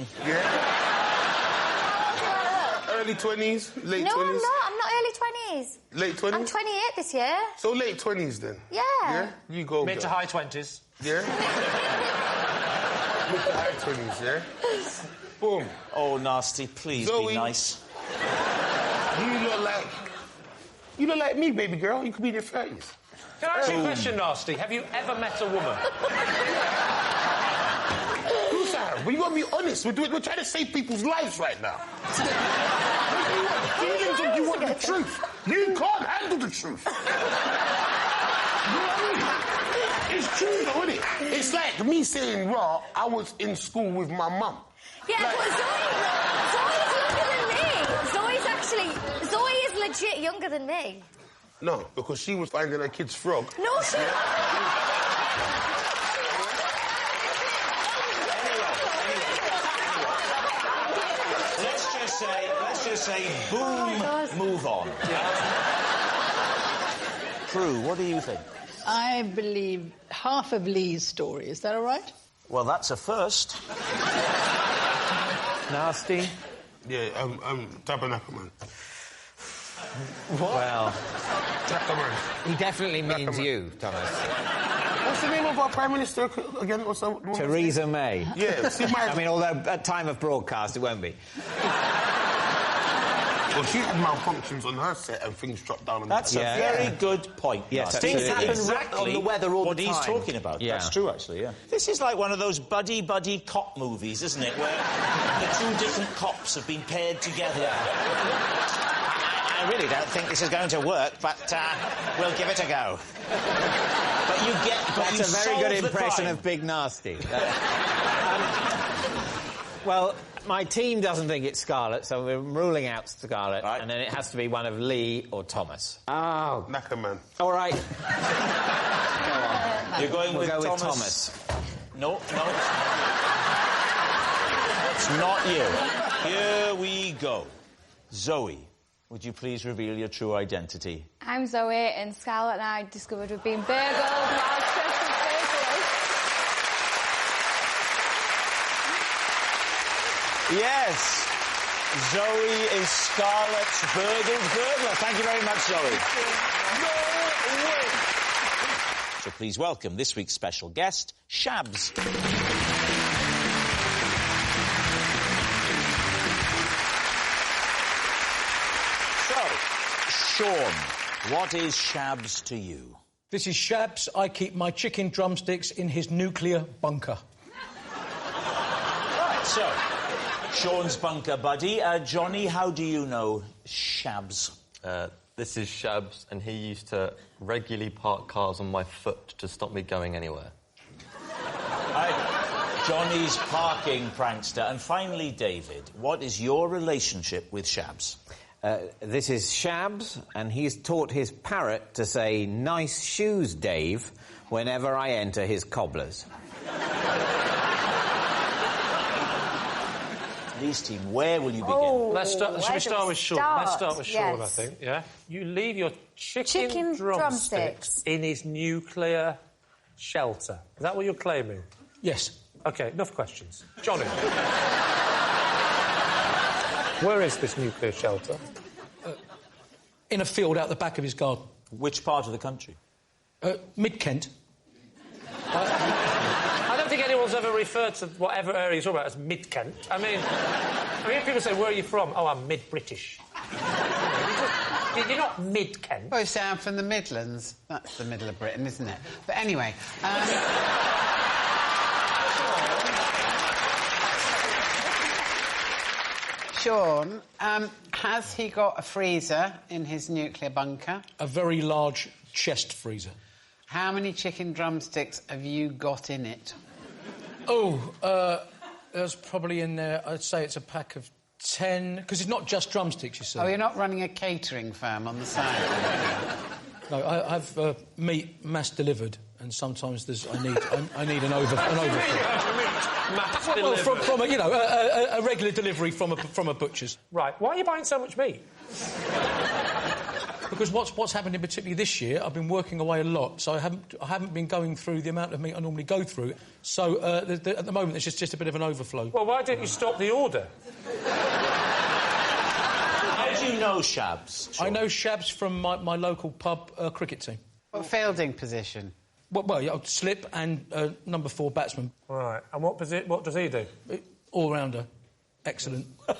Early 20s, late 20s? No, I'm not. I'm not early 20s. Late 20s? I'm 28 this year. So late 20s, then? Yeah. Yeah? You go, Mid to high 20s. Yeah? Mid to high 20s, yeah? Boom. Oh, Nasty, please Zoe, be nice. You look like me, baby girl. You could be in your 30s. Can I ask you a question, Nasty? Have you ever met a woman? Who's that? But you got to be honest. We're trying to save people's lives right now. Feelings if you want the truth. You can't handle the truth. It's true, though, isn't it? It's like me saying, Raw, I was in school with my mum. Yeah, but Zoe's younger than me. Zoe is legit younger than me. No, because she was finding her kid's frog. No, she... Let's just say, boom, move on. Prue, what do you think? I believe half of Lee's story. Is that all right? Well, that's a first. Nasty? Yeah, Tabernacle Man. What? Well... Tabernacle. He definitely means you, Thomas. What's the name of our Prime Minister again? Theresa May. Yeah, see, I mean, although at time of broadcast it won't be. Well, she had malfunctions on her set and things dropped down on That's a very good point. Yes, things happen exactly on the weather all the time. What he's talking about. Yeah. That's true, actually, yeah. This is like one of those buddy cop movies, isn't it? Where the two different cops have been paired together. I really don't think this is going to work, but we'll give it a go. But you get... That's a very good impression of Big Nasty. Well, my team doesn't think it's Scarlett, so we're ruling out Scarlett, and then it has to be one of Lee or Thomas. Oh. Knackerman. All right. You're going we'll with go Thomas. With Thomas. No. It's not you. Here we go. Zoe, would you please reveal your true identity? I'm Zoe, and Scarlett and I discovered we've been burgled while Christmas burglars. Yes. Zoe is Scarlett's burgled burglar. Thank you very much, Zoe. No way. So please welcome this week's special guest, Shabs. So, Sean, what is Shabs to you? This is Shabs. I keep my chicken drumsticks in his nuclear bunker. Right, so, Sean's bunker buddy. Johnny, how do you know Shabs? This is Shabs, and he used to regularly park cars on my foot to stop me going anywhere. Johnny's parking prankster. And finally, David, what is your relationship with Shabs? This is Shabs, and he's taught his parrot to say, "Nice shoes, Dave," whenever I enter his cobblers. Lee's team, where will you begin? Should we start with Sean? Let's start with Sean, I think, yeah? You leave your chicken drumsticks in his nuclear shelter. Is that what you're claiming? Yes. OK, enough questions. Johnny. Where is this nuclear shelter? In a field out the back of his garden. Which part of the country? Mid-Kent. I don't think anyone's ever referred to whatever area you're talking about as Mid-Kent. I mean, people say, where are you from? Oh, I'm mid-British. You're not Mid-Kent. Well, you say I'm from the Midlands. That's the middle of Britain, isn't it? But anyway... Sean, has he got a freezer in his nuclear bunker? A very large chest freezer. How many chicken drumsticks have you got in it? There's probably in there, I'd say it's a pack of 10... Because it's not just drumsticks, you see. Oh, you're not running a catering firm on the side? No, I have meat mass-delivered, and sometimes I need an overflow. Well, from a regular delivery from a butcher's. Right. Why are you buying so much meat? Because what's happening particularly this year, I've been working away a lot, so I haven't been going through the amount of meat I normally go through. So at the moment, it's just a bit of an overflow. Well, why didn't you stop the order? How do you know Shabs, Sean? I know Shabs from my local pub cricket team. What fielding position? Well, yeah, slip and number 4 batsman. Right. And what does he do? All-rounder. Excellent. All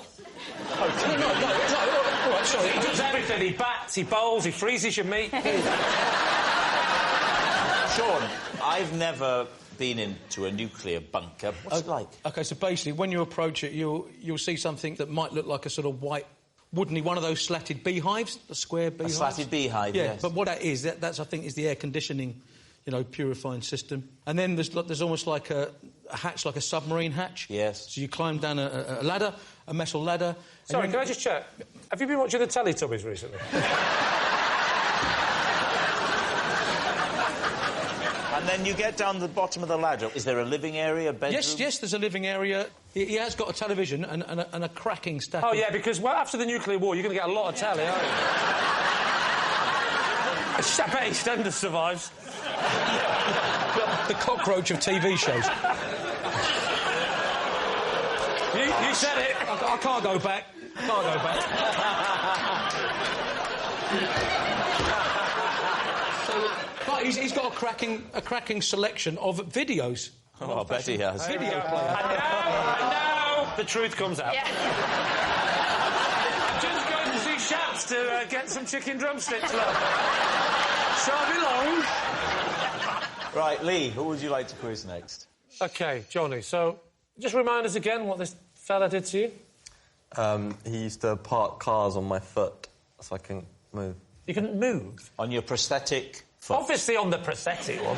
right, sorry. He does everything. He bats, he bowls, he freezes your meat. Sean, I've never been into a nuclear bunker. What's it like? OK, so basically, when you approach it, you'll see something that might look like a sort of white, woodeny, one of those slatted beehives, the square beehives. A slatted beehive, yes. But what that is, that's I think, is the air conditioning, purifying system. And then there's almost like a hatch, like a submarine hatch. Yes. So you climb down a ladder, a metal ladder. Sorry, can I just check? Have you been watching the Teletubbies recently? And then you get down the bottom of the ladder. Is there a living area, bedroom? Yes, there's a living area. He has got a television and a cracking stack. Oh, yeah, because after the nuclear war, you're going to get a lot of telly, aren't you? I bet EastEnders survives. The cockroach of TV shows. You said it. I can't go back. But he's got a cracking selection of videos. Oh, I bet he has. Video player. And now the truth comes out. Yeah. I'm just going to see Shabs to get some chicken drumsticks, love. Shan't be long. Right, Lee, who would you like to quiz next? OK, Johnny, so just remind us again what this fella did to you. He used to park cars on my foot so I couldn't move. You couldn't move? On your prosthetic foot? Obviously on the prosthetic one.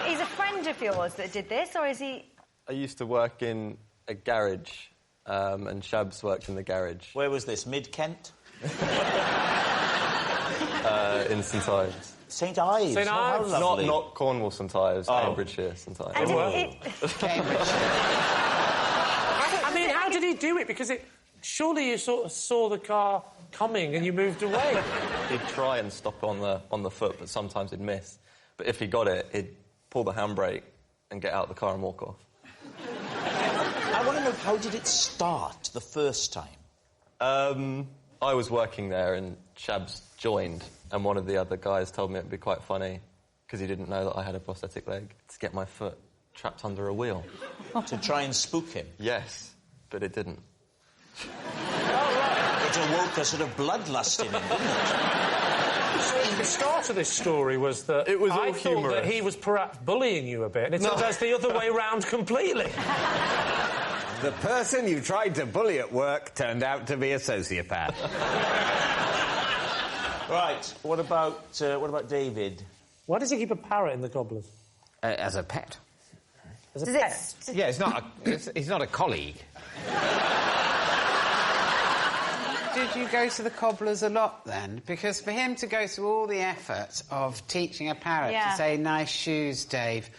He's a friend of yours that did this, or is he... I used to work in a garage, and Shabs worked in the garage. Where was this, Mid-Kent? In St Ives. St Ives? St Ives? Not Cornwall St Ives, Cambridgeshire St Ives. Cambridgeshire. I mean, he do it? Because surely you sort of saw the car coming and you moved away. He'd try and stop on the foot, but sometimes he'd miss. But if he got it, he'd pull the handbrake and get out of the car and walk off. I want to know, how did it start the first time? I was working there and Shabs joined, and one of the other guys told me it'd be quite funny, because he didn't know that I had a prosthetic leg, to get my foot trapped under a wheel. To try and spook him? Yes, but it didn't. It awoke a sort of bloodlust in him, didn't it? So the start of this story was that it was all I thought humorous. that he was perhaps bullying you a bit, and it turns out it's the other way round completely. The person you tried to bully at work turned out to be a sociopath. Right, what about David? Why does he keep a parrot in the Cobblers? As a pet. As a pet? Yeah, he's not a colleague. Did you go to the Cobblers a lot, then? Because for him to go through all the effort of teaching a parrot to say, nice shoes, Dave...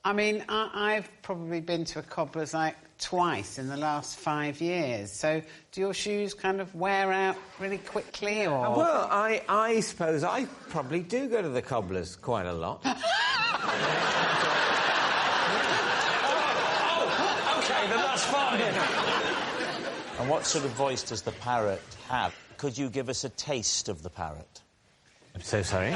I mean, I've probably been to a Cobblers, like, twice in the last 5 years. So do your shoes kind of wear out really quickly, or...? Well, I suppose I probably do go to the Cobblers quite a lot. OK, then that's fine. And what sort of voice does the parrot have? Could you give us a taste of the parrot? I'm so sorry?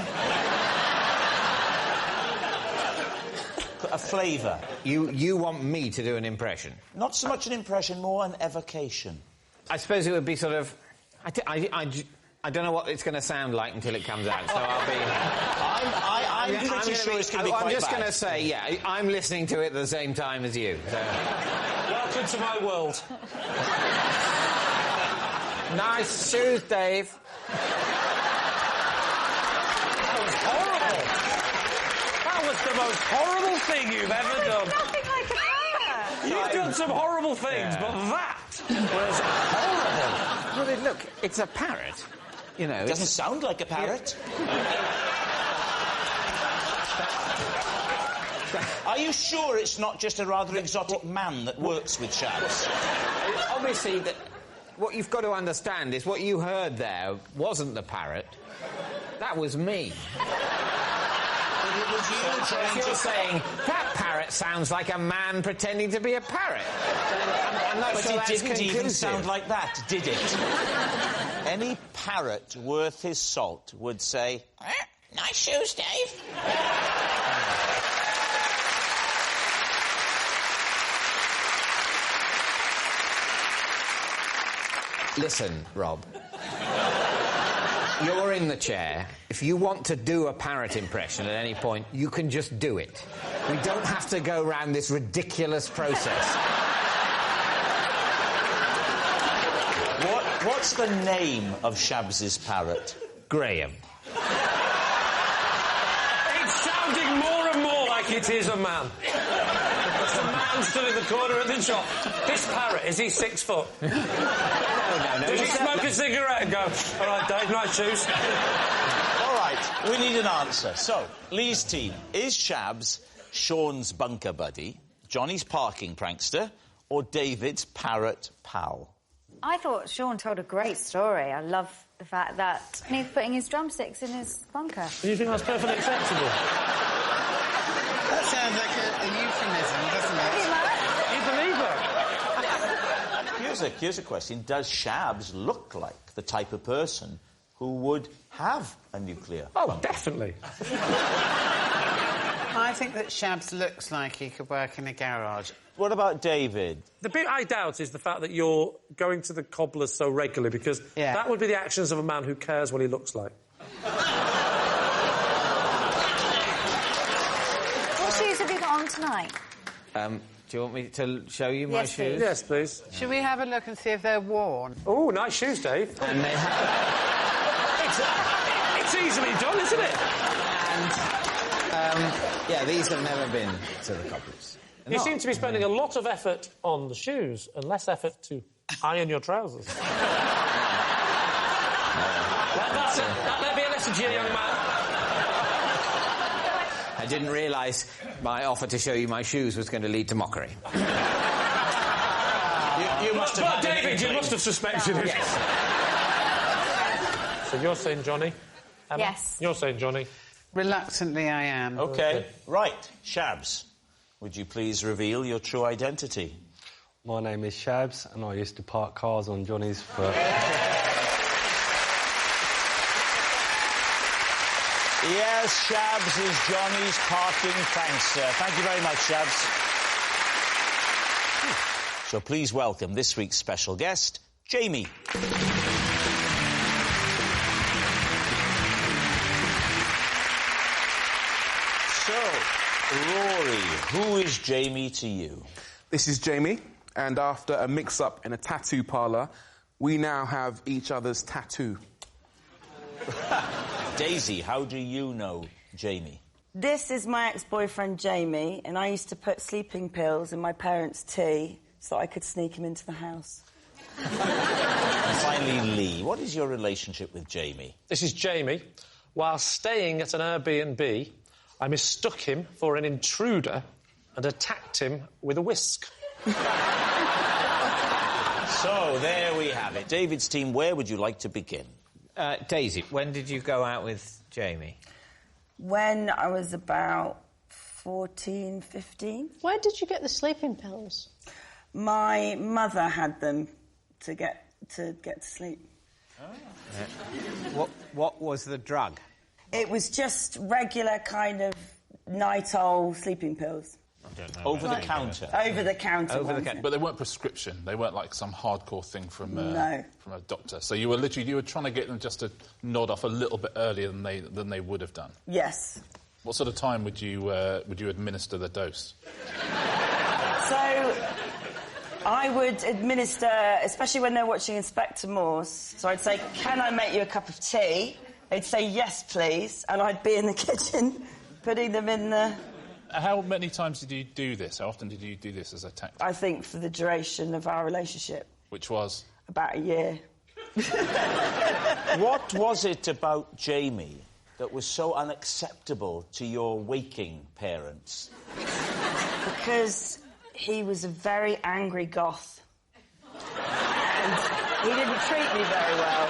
A flavour. You want me to do an impression? Not so much an impression, more an evocation. I suppose it would be sort of... I don't know what it's going to sound like until it comes out, so I'll be... I'm pretty sure it's going to be quite I'm just bad. going to say, yeah, I'm listening to it at the same time as you, so... Welcome to my world. Nice shoes, Dave. The most horrible thing you've ever done. Nothing like a parrot. You've done some horrible things, but that was horrible. Well, look, it's a parrot. You know, it doesn't sound like a parrot. Are you sure it's not just a rather exotic man that works with Shabs? Obviously, what you've got to understand is what you heard there wasn't the parrot. That was me. You're saying that parrot sounds like a man pretending to be a parrot. But it didn't even sound like that, did it? Any parrot worth his salt would say, nice shoes, Dave. Listen, Rob. You're in the chair. If you want to do a parrot impression at any point, you can just do it. We don't have to go round this ridiculous process. What's the name of Shabs's parrot? Graham. It's sounding more and more like it is a man. It's a man stood in the corner of the shop. This parrot, is he 6 foot? No. Does he smoke a cigarette and go, all right, Dave, nice shoes? All right, we need an answer. So, Lee's team, is Shabs Sean's bunker buddy, Johnny's parking prankster, or David's parrot pal? I thought Sean told a great story. I love the fact that he's putting his drumsticks in his bunker. Do you think that's perfectly acceptable? That sounds like a euphemism, doesn't it? You believe that? Here's a question. Does Shabs look like the type of person who would have a nuclear bunker? Definitely. I think that Shabs looks like he could work in a garage. What about David? The bit I doubt is the fact that you're going to the Cobblers so regularly, because that would be the actions of a man who cares what he looks like. What shoes have you got on tonight? Do you want me to show you my shoes? Yes, please. Should we have a look and see if they're worn? Oh, nice shoes, Dave. And they it's easily done, isn't it? And, yeah, these have never been to the Cobblers. You seem to be spending a lot of effort on the shoes and less effort to iron your trousers. That may be a lesson to you, young man. I didn't realise my offer to show you my shoes was going to lead to mockery. You must have had David, you must have suspected it. Yes. So you're saying Johnny? Emma? Yes. You're saying Johnny? Reluctantly, I am. OK. Right. Shabs, would you please reveal your true identity? My name is Shabs, and I used to park cars on Johnny's for... Yes, Shabs is Johnny's parking thanks, sir. Thank you very much, Shabs. So please welcome this week's special guest, Jamie. So, Rory, who is Jamie to you? This is Jamie, and after a mix-up in a tattoo parlour, we now have each other's tattoo. Daisy, how do you know Jamie? This is my ex-boyfriend, Jamie, and I used to put sleeping pills in my parents' tea so I could sneak him into the house. And finally, Lee, what is your relationship with Jamie? This is Jamie. While staying at an Airbnb, I mistook him for an intruder and attacked him with a whisk. So, there we have it. David's team, where would you like to begin? Daisy, when did you go out with Jamie? When I was about 14, 15. Where did you get the sleeping pills? My mother had them to get to sleep. What was the drug? It was just regular kind of night-old sleeping pills. I don't know. Over the counter? Over the counter. But they weren't prescription. They weren't like some hardcore thing from a doctor. So you were trying to get them just to nod off a little bit earlier than they would have done. Yes. What sort of time would you administer the dose? So I would administer, especially when they're watching Inspector Morse. So I'd say, "Can I make you a cup of tea?" They'd say, "Yes, please," and I'd be in the kitchen putting them in the... How many times did you do this? How often did you do this as a tactic? I think for the duration of our relationship. Which was? About a year. What was it about Jamie that was so unacceptable to your waking parents? Because he was a very angry goth. And he didn't treat me very well.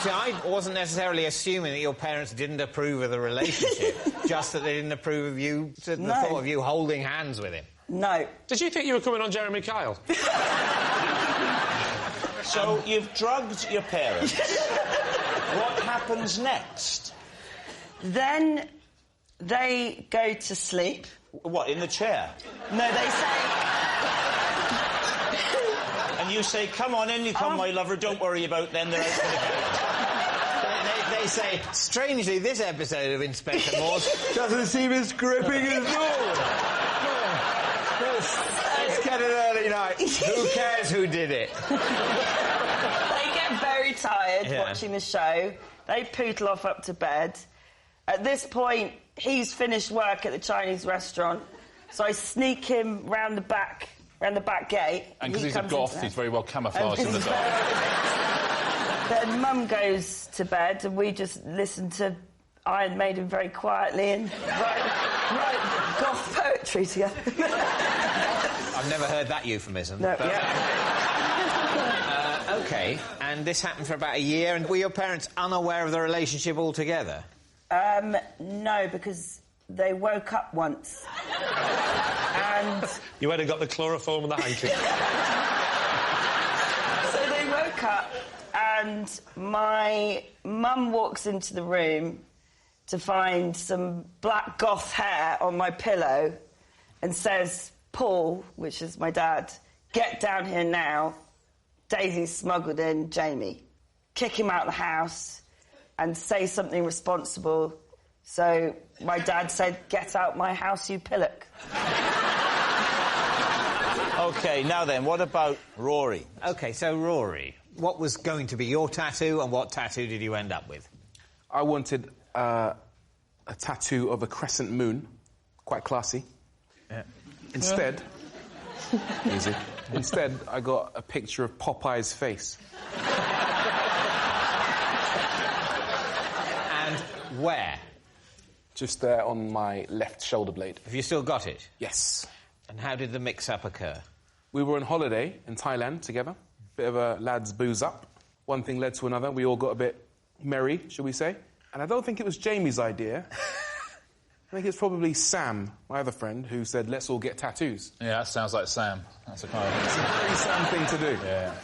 See, I wasn't necessarily assuming that your parents didn't approve of the relationship, just that they didn't approve of you, the thought of you holding hands with him. No. Did you think you were coming on Jeremy Kyle? So you've drugged your parents. What happens next? Then they go to sleep. What, in the chair? No, they say... And you say, "Come on in, you come, my lover, don't worry about them, they're out for the count." They say, "Strangely, this episode of Inspector Morse doesn't seem as gripping as normal. Let's get an early night. Who cares who did it?" They get very tired watching the show. They poodle off up to bed. At this point, he's finished work at the Chinese restaurant, so I sneak him round the back gate. And because he's a goth, he's very well camouflaged in the dark. Then Mum goes to bed, and we just listen to Iron Maiden very quietly and write goth poetry together. I've never heard that euphemism. No. But... OK, and this happened for about a year, and were your parents unaware of the relationship altogether? No, because they woke up once. And... You hadn't got the chloroform and the hanky. So they woke up, and my mum walks into the room to find some black goth hair on my pillow and says, "Paul," which is my dad, "get down here now. Daisy's smuggled in Jamie. Kick him out of the house and say something responsible." So my dad said, "Get out my house, you pillock." OK, now then, what about Rory? OK, so Rory, what was going to be your tattoo, and what tattoo did you end up with? I wanted a tattoo of a crescent moon. Quite classy. Yeah. Instead... Easy. Instead, I got a picture of Popeye's face. And where? Just there on my left shoulder blade. Have you still got it? Yes. And how did the mix-up occur? We were on holiday in Thailand together. Bit of a lads booze up. One thing led to another. We all got a bit merry, shall we say. And I don't think it was Jamie's idea. I think it's probably Sam, my other friend, who said, let's all get tattoos. Yeah, that sounds like Sam. That's a kind of... It's a very Sam thing to do. Yeah.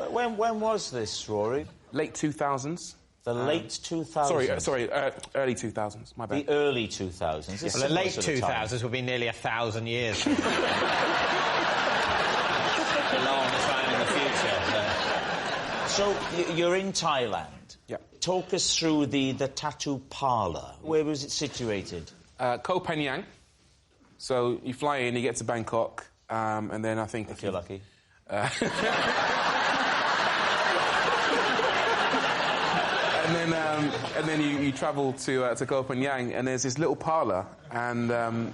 When was this, Rory? Late 2000s. The late 2000s? Sorry, early 2000s, my bad. The early 2000s? Yes. Well, the late 2000s would be nearly 1,000 years. A long time in the future. So, you're in Thailand. Yeah. Talk us through the tattoo parlour. Where was it situated? Koh Phangan. So you fly in, you get to Bangkok, and then I think... If you're lucky. And then you travel to Koh Phangan, and there's this little parlour, and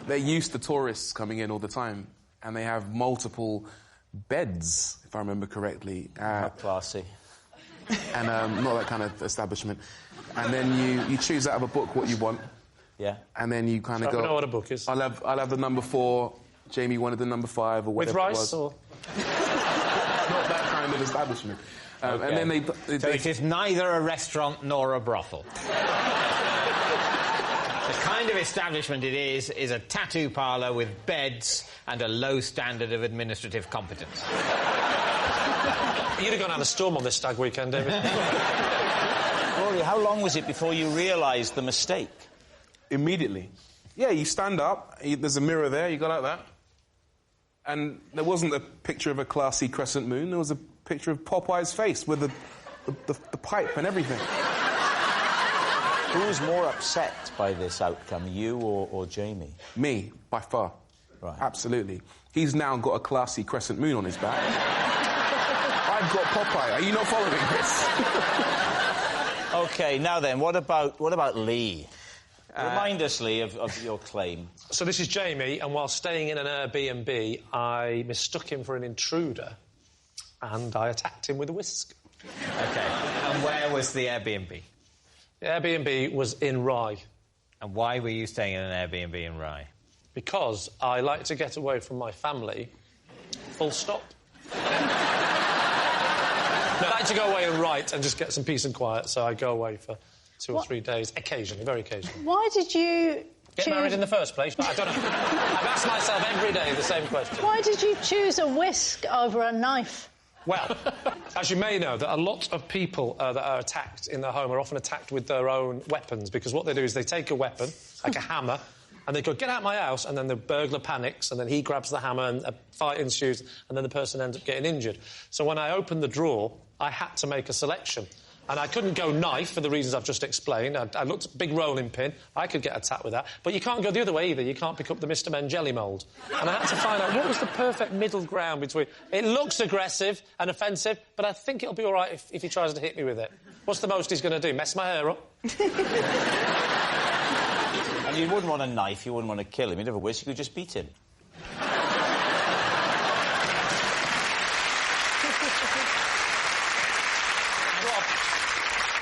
they're used to tourists coming in all the time, and they have multiple beds, if I remember correctly. How classy. And not that kind of establishment. And then you choose out of a book what you want. Yeah. And then you kind of go... I know what a book is. I'll have the number 4, Jamie wanted the number 5, or whatever With rice, it was. or...? Not that kind of establishment. Okay. And then So it is neither a restaurant nor a brothel. The kind of establishment it is a tattoo parlour with beds and a low standard of administrative competence. You'd have gone out a storm on this stag weekend, David. Rory, how long was it before you realised the mistake? Immediately. Yeah, you stand up, there's a mirror there, you go like that. And there wasn't a picture of a classy crescent moon, there was a picture of Popeye's face with the pipe and everything. Who was more upset by this outcome, you or Jamie? Me, by far. Right. Absolutely. He's now got a classy crescent moon on his back. I've got Popeye. Are you not following this? OK, now then, what about Lee? Remind us, Lee, of your claim. So this is Jamie, and while staying in an Airbnb, I mistook him for an intruder, and I attacked him with a whisk. OK. And where was the Airbnb? The Airbnb was in Rye. And why were you staying in an Airbnb in Rye? Because I like to get away from my family, full stop. No, I like to go away and write and just get some peace and quiet, so I go away for 2 or 3 days, occasionally, very occasionally. Why did you Get married in the first place? I don't know. I've asked myself every day the same question. Why did you choose a whisk over a knife? Well, as you may know, that a lot of people that are attacked in their home are often attacked with their own weapons, because what they do is they take a weapon, like a hammer, and they go, get out my house, and then the burglar panics, and then he grabs the hammer, and a fight ensues, and then the person ends up getting injured. So when I opened the drawer, I had to make a selection. And I couldn't go knife for the reasons I've just explained. I looked at big rolling pin. I could get attacked with that. But you can't go the other way either. You can't pick up the Mr. Men jelly mould. And I had to find out what was the perfect middle ground between... It looks aggressive and offensive, but I think it'll be all right if he tries to hit me with it. What's the most he's going to do? Mess my hair up? And you wouldn't want a knife. You wouldn't want to kill him. You'd have a whisk. You could just beat him.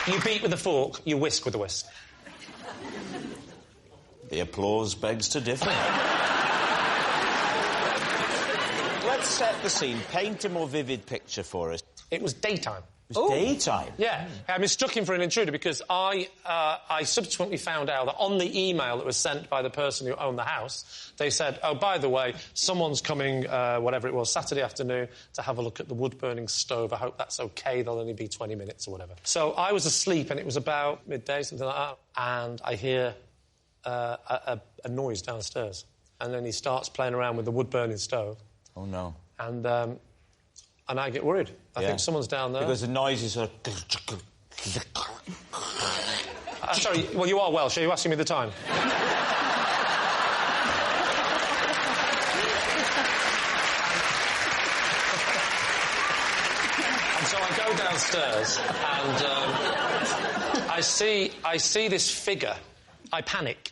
You beat with a fork, you whisk with a whisk. The applause begs to differ. Let's set the scene. Paint a more vivid picture for us. It was daytime. It was daytime? Yeah. I mistook him for an intruder because I subsequently found out that on the email that was sent by the person who owned the house, they said, oh, by the way, someone's coming, whatever it was, Saturday afternoon to have a look at the wood-burning stove. I hope that's OK. They'll only be 20 minutes or whatever. So I was asleep, and it was about midday, something like that, and I hear a noise downstairs. And then he starts playing around with the wood-burning stove. Oh, no. And I get worried. I think someone's down there. Because the noise is sort of... sorry, well, you are Welsh. Are you asking me the time? And so I go downstairs, and I see this figure. I panic.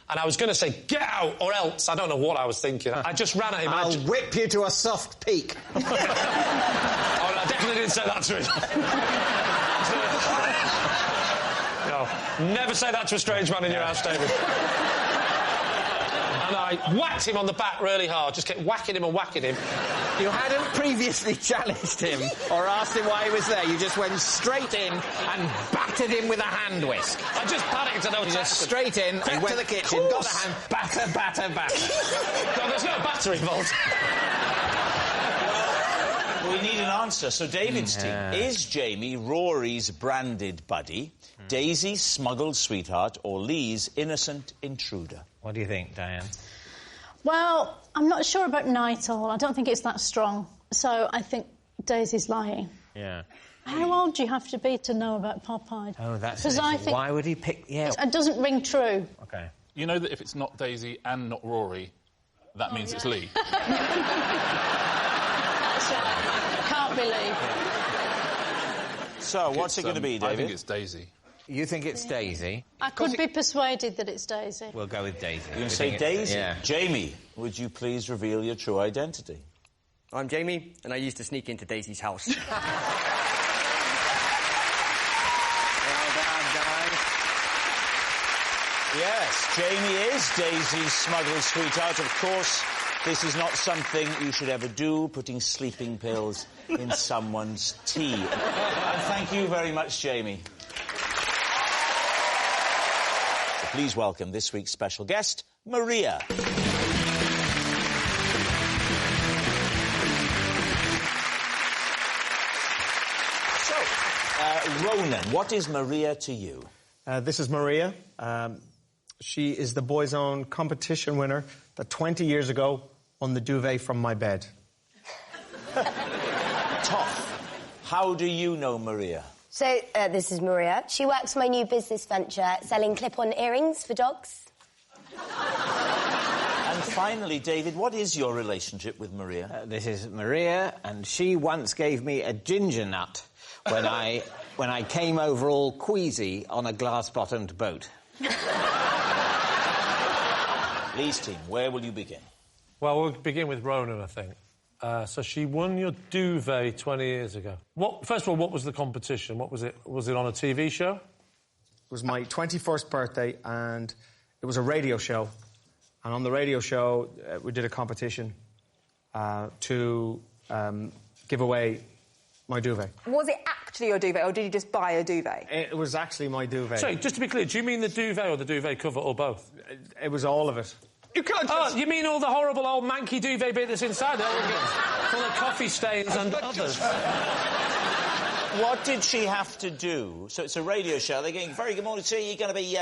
And I was going to say, get out, or else. I don't know what I was thinking. I just ran at him. I'll whip you to a soft peak. Oh, I definitely didn't say that to him. No, never say that to a strange man in your house, David. And I whacked him on the back really hard, just kept whacking him and whacking him. You hadn't previously challenged him or asked him why he was there. You just went straight in and battered him with a hand whisk. I just panicked and I was just straight in, went to the kitchen, got a hand, batter. No, there's no batter involved. We need an answer. So David's team, is Jamie Rory's branded buddy, Daisy's smuggled sweetheart, or Lee's innocent intruder? What do you think, Diane? Well, I'm not sure about night owl. I don't think it's that strong. So I think Daisy's lying. Yeah. How old do you have to be to know about Popeye? Oh, that's... Because I think... Why would he pick... Yeah. It doesn't ring true. OK. You know that if it's not Daisy and not Rory, that means it's Lee. That's right. Can't believe. So, what's it going to be, David? I think it's Daisy. You think it's Daisy? I could be persuaded that it's Daisy. We'll go with Daisy. You can say Daisy? Yeah. Jamie, would you please reveal your true identity? I'm Jamie, and I used to sneak into Daisy's house. Well done, guys. Yes, Jamie is Daisy's smuggled sweetheart. Of course, this is not something you should ever do, putting sleeping pills in someone's tea. And thank you very much, Jamie. So please welcome this week's special guest, Maria. So, Ronan, what is Maria to you? This is Maria. She is the Boys' Own competition winner that 20 years ago won the duvet from my bed. Toff, how do you know Maria? So, this is Maria. She works for my new business venture, selling clip-on earrings for dogs. And finally, David, what is your relationship with Maria? This is Maria, and she once gave me a ginger nut when I came over all queasy on a glass-bottomed boat. Lee's team, where will you begin? Well, we'll begin with Ronan, I think. So she won your duvet 20 years ago. First of all, what was the competition? What was it? Was it on a TV show? It was my 21st birthday, and it was a radio show. And on the radio show, we did a competition to give away my duvet. Was it actually your duvet, or did you just buy a duvet? It was actually my duvet. Sorry, just to be clear, do you mean the duvet or the duvet cover, or both? It was all of it. You can't just... Oh, you mean all the horrible old manky duvet bit that's inside it? Full of coffee stains and others. What did she have to do? So it's a radio show. They're getting very good morning to you. You're going to be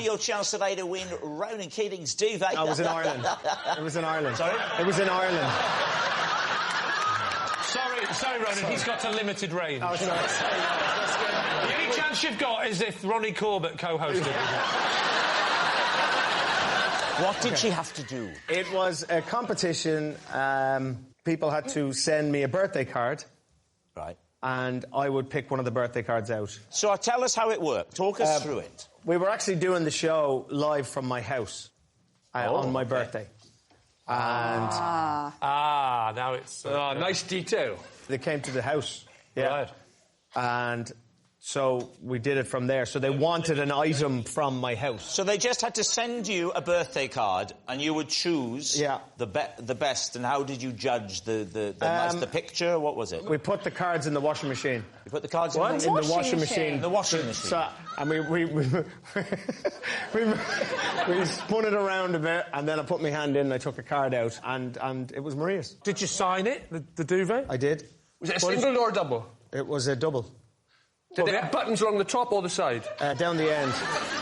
your chance today to win Ronan Keating's duvet. I was in Ireland. It was in Ireland. Sorry? It was in Ireland. Sorry, Ronan, he's got a limited range. Oh, sorry. The only chance you've got is if Ronnie Corbett co-hosted. What did she have to do? It was a competition. People had to send me a birthday card. Right. And I would pick one of the birthday cards out. So tell us how it worked. Talk us through it. We were actually doing the show live from my house on my birthday. And... now it's... nice detail. They came to the house. Yeah. Right. And so we did it from there. So they wanted an item from my house. So they just had to send you a birthday card and you would choose the best. And how did you judge the picture? What was it? We put the cards in the washing machine. You put the cards in the washing machine? The washing machine. So, and we spun it around a bit, and then I put my hand in and I took a card out, and it was Maria's. Did you sign it, the duvet? I did. Was it a single or a double? It was a double. Did it have buttons along the top or the side? Down the end.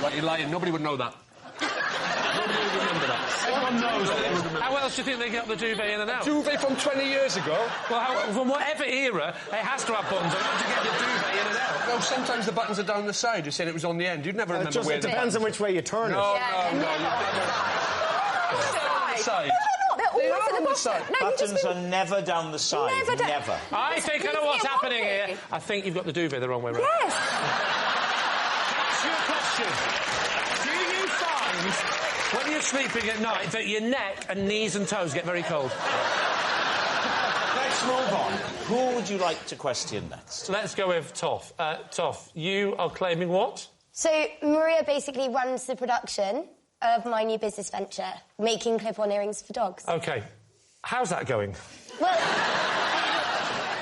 Right, you're lying. Nobody would know that. Nobody would remember that. Everyone knows that. How else do you think they get the duvet in and out? Duvet from 20 years ago? Well, from whatever era, it has to have buttons. How do you get the duvet in and out? No, sometimes the buttons are down the side. You said it was on the end. You'd never remember where... It depends on which way you turn it. No, you'd never... on the side. They're always at the bottom. No, buttons are never down the side. Never. I think I know what's happening here. I think you've got the duvet the wrong way round. Yes. That's your question. Do you find, when you're sleeping at night, that your neck and knees and toes get very cold? Let's move on. Who would you like to question next? Let's go with Toff. Toff, you are claiming what? So Maria basically runs the production of my new business venture, making clip-on earrings for dogs. OK. How's that going? Well...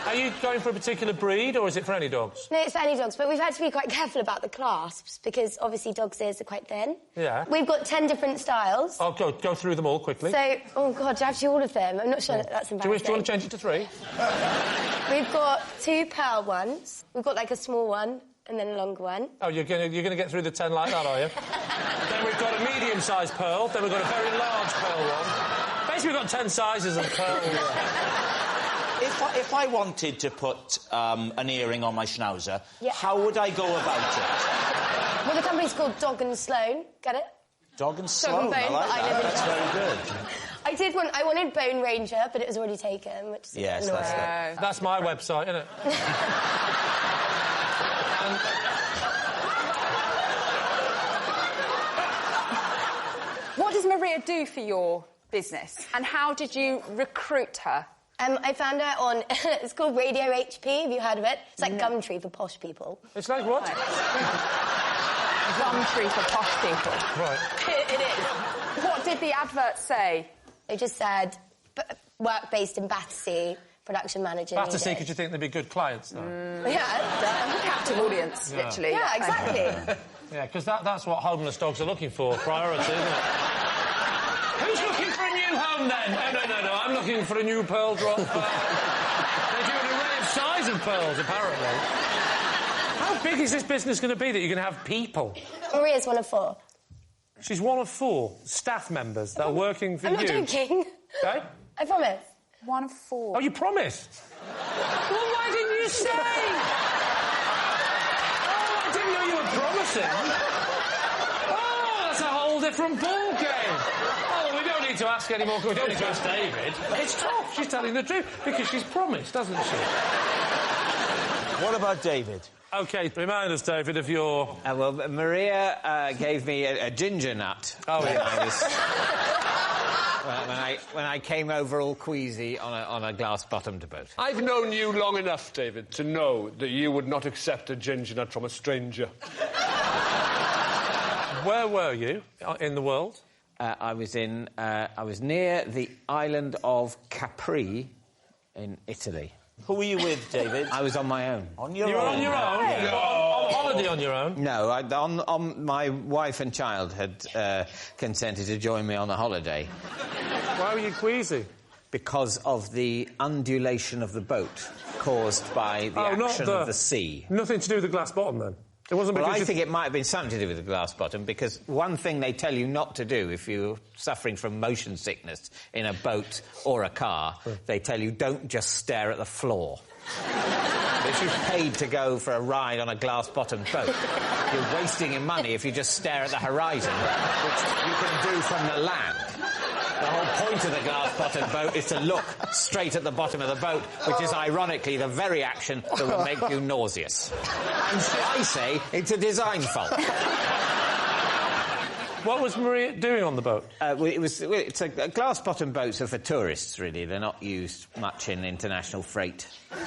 Are you going for a particular breed, or is it for any dogs? No, it's for any dogs, but we've had to be quite careful about the clasps, because obviously dogs' ears are quite thin. Yeah. We've got 10 different styles. Oh, go through them all quickly. So, oh, God, do you have to do all of them? I'm not sure that's embarrassing. Do you want to change it to 3? We've got 2 pearl ones. We've got, like, a small one and then a longer one. Oh, you're going to get through the 10 like that, are you? Then we've got a medium-sized pearl. Then we've got a very large pearl one. Basically, we've got 10 sizes of pearl. If I wanted to put an earring on my schnauzer, how would I go about it? Well, the company's called Dog and Sloan. Get it? Dog and Sloan, I like that. That's very good. I wanted Bone Ranger, but it was already taken, which is yes, annoying. That's my website, isn't it? What does Maria do for your business, and how did you recruit her? I found her on... it's called Radio HP. Have you heard of it? It's like Gumtree for posh people. It's like what? Gumtree for posh people. Right. It is. What did the advert say? It just said, work based in Battersea, production manager. Battersea, because you think they'd be good clients, though? Yeah, captive audience, literally. Yeah, exactly. Yeah, because that's what homeless dogs are looking for, priority, isn't it? Who's looking for a new home, then? No, I'm looking for a new pearl drop. They do an array of size of pearls, apparently. How big is this business going to be that you're going to have people? Maria's one of 4. She's one of 4 staff members that are working for you. I'm not joking. Okay? I promise. One of 4. Oh, you promised? Well, why didn't you say? Oh, I didn't know you were promising. Oh, that's a whole different ball game. Oh, we don't need to ask any more. We don't need to ask David. It's tough. She's telling the truth because she's promised, doesn't she? What about David? OK, remind us, David, of your... well, Maria gave me a ginger nut. Oh, yeah. When I came over all queasy on a glass-bottomed boat. I've known you long enough, David, to know that you would not accept a ginger nut from a stranger. Where were you in the world? I was near the island of Capri in Italy. Who were you with, David? I was on my own. On your own? You were on your own? Hey. No. On holiday on your own? No, my wife and child had consented to join me on the holiday. Why were you queasy? Because of the undulation of the boat caused by the action of the sea. Nothing to do with the glass bottom, then? It wasn't because... Well, I think it might have been something to do with the glass bottom, because one thing they tell you not to do if you're suffering from motion sickness in a boat or a car, they tell you don't just stare at the floor. If you've paid to go for a ride on a glass-bottomed boat, you're wasting your money if you just stare at the horizon, which you can do from the land. The whole point of the glass-bottomed boat is to look straight at the bottom of the boat, which is, ironically, the very action that will make you nauseous. And so I say it's a design fault. What was Maria doing on the boat? It's a glass-bottomed boats are for tourists, really. They're not used much in international freight. So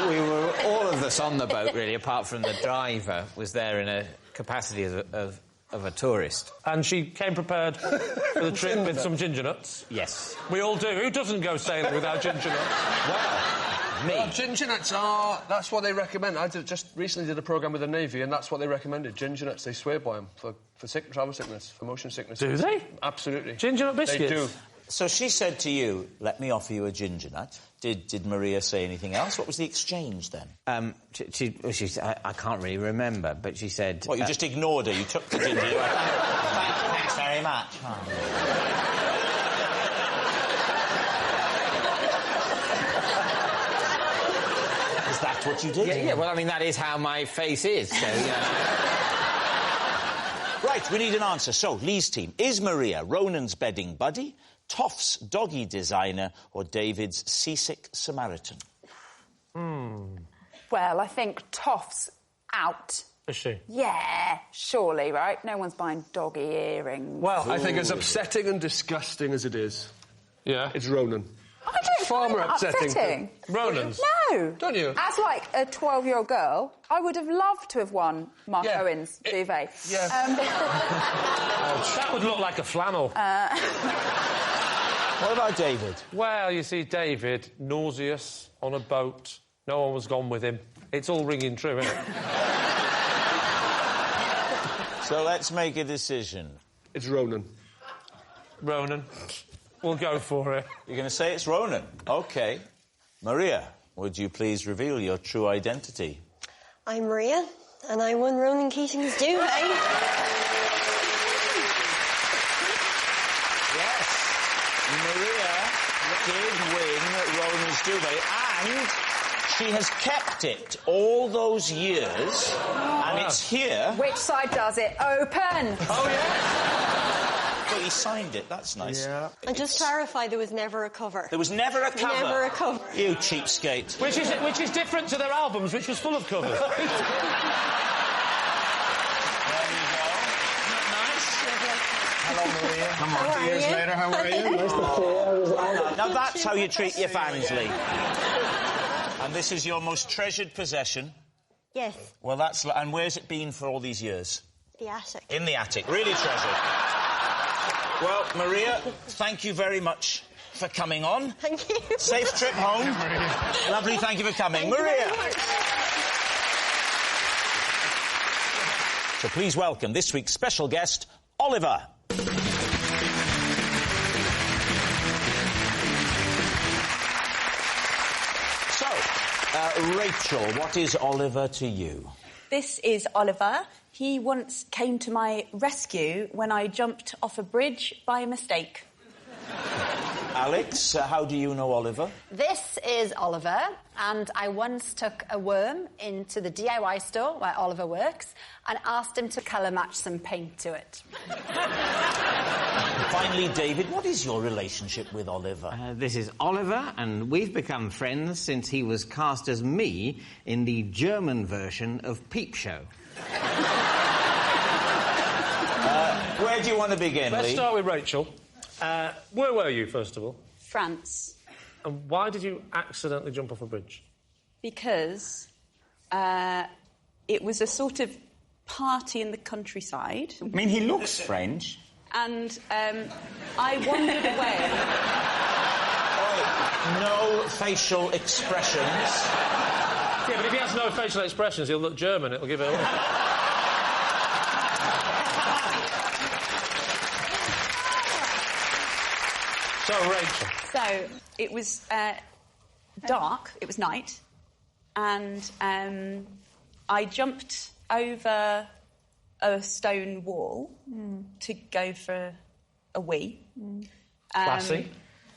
we were all of us on the boat, really, apart from the driver, was there in a capacity of a tourist. And she came prepared for the trip with some ginger nuts? Yes. We all do. Who doesn't go sailing without ginger nuts? Well, me. Well, ginger nuts are... That's what they recommend. I just recently did a programme with the Navy, and that's what they recommended. Ginger nuts, they swear by them for travel sickness, for motion sickness. Do they? Absolutely. Ginger nut biscuits? They do. So she said to you, let me offer you a ginger nut. Did Maria say anything else? What was the exchange then? She said, I can't really remember, but she said... What, you just ignored her? You took the ginger, you went, thanks very much. Oh. Is that what you did? Yeah, well, I mean, that is how my face is, so, Right, we need an answer. So, Lee's team. Is Maria Ronan's bedding buddy, Toff's doggy designer, or David's seasick Samaritan? Well, I think Toff's out. Is she? Yeah, surely, right? No one's buying doggy earrings. Well, I think as upsetting and disgusting as it is, it's Ronan. I don't Far more find it upsetting. Ronan's? No. Don't you? As, like, a 12-year-old girl, I would have loved to have won Mark Owen's duvet. Yeah. That would look like a flannel. What about David? Well, you see, David, nauseous, on a boat, no one was gone with him. It's all ringing true, isn't it? So let's make a decision. It's Ronan. Ronan. We'll go for it. You're going to say it's Ronan? OK. Maria, would you please reveal your true identity? I'm Maria, and I won Ronan Keating's duvet. Yes, Maria did win Ronan's duvet, and she has kept it all those years, and it's here. Which side does it? Open! Oh, yeah. Well, he signed it. That's nice. Yeah. And just clarify, there was never a cover. There was never a cover? Never a cover. You cheapskate. Which is different to their albums, which was full of covers. There you go. Isn't that nice? Hello, Maria. Come on, 2 years later, how are you? Nice to see you. Now, that's how you treat your fans, Lee. And this is your most treasured possession. Yes. Well, that's... And where's it been for all these years? The attic. In the attic. Really treasured. Well, Maria, thank you very much for coming on. Thank you. Safe trip home. Lovely, thank you for coming. Thank Maria! you very much. So please welcome this week's special guest, Oliver. So, Rachel, what is Oliver to you? This is Oliver. He once came to my rescue when I jumped off a bridge by mistake. Alex, how do you know Oliver? This is Oliver, and I once took a worm into the DIY store where Oliver works and asked him to colour match some paint to it. Finally, David, what is your relationship with Oliver? This is Oliver, and we've become friends since he was cast as me in the German version of Peep Show. Where do you want to begin, Let's Lee? start with Rachel. Where were you, first of all? France. And why did you accidentally jump off a bridge? Because it was a sort of party in the countryside. I mean, he looks French. And I wandered away. No facial expressions. Yeah, but if he has no facial expressions, he'll look German. It'll give it away. So, Rachel. So, it was dark, it was night, and I jumped over a stone wall to go for a wee. Classy.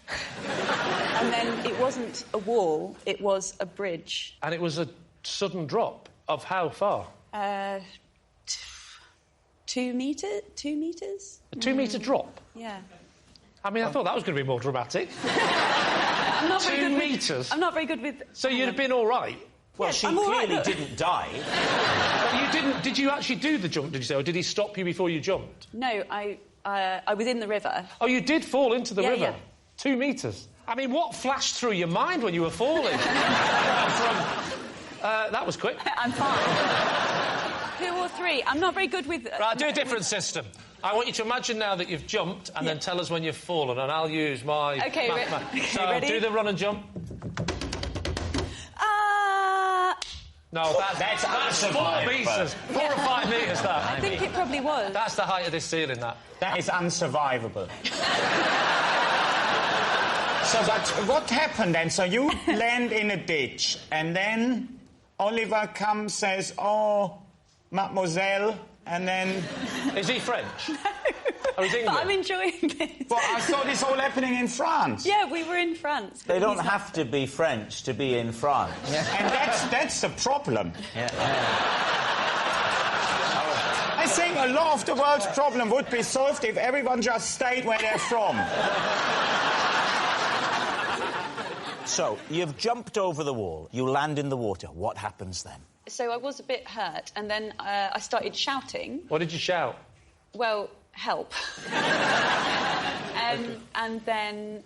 And then it wasn't a wall, it was a bridge. And it was a sudden drop of how far? 2 metres? 2 metres? A 2 metre drop? Yeah. I mean, I thought that was going to be more dramatic. I'm not very 2 good metres? With, I'm not very good with... So you'd have been all right? Well, Yes, she I'm all right, clearly look. didn't die. But you didn't... Did you actually do the jump, did you say, or did he stop you before you jumped? No, I was in the river. Oh, you did fall into the Yeah, river? yeah. 2 metres? I mean, what flashed through your mind when you were falling? That was quick. I'm fine. 2 or 3. I'm not very good with... Right, do a different system. I want you to imagine now that you've jumped and then tell us when you've fallen, and I'll use my... OK, So, ready? do the run and jump. No, that's 4 metres. 4 or 5 metres, that. I think it probably was. That's the height of this ceiling, that. That is unsurvivable. So, but what happened then? So you land in a ditch, and then Oliver comes, says, "Oh, mademoiselle," and then... Is he French? Oh, he's English? But I'm enjoying this. But I thought it's all happening in France. Yeah, we were in France. They don't have to be French to be in France. And that's the problem. I think a lot of the world's problem would be solved if everyone just stayed where they're from. So, you've jumped over the wall. You land in the water. What happens then? So I was a bit hurt, and then I started shouting. What did you shout? Well, help. And then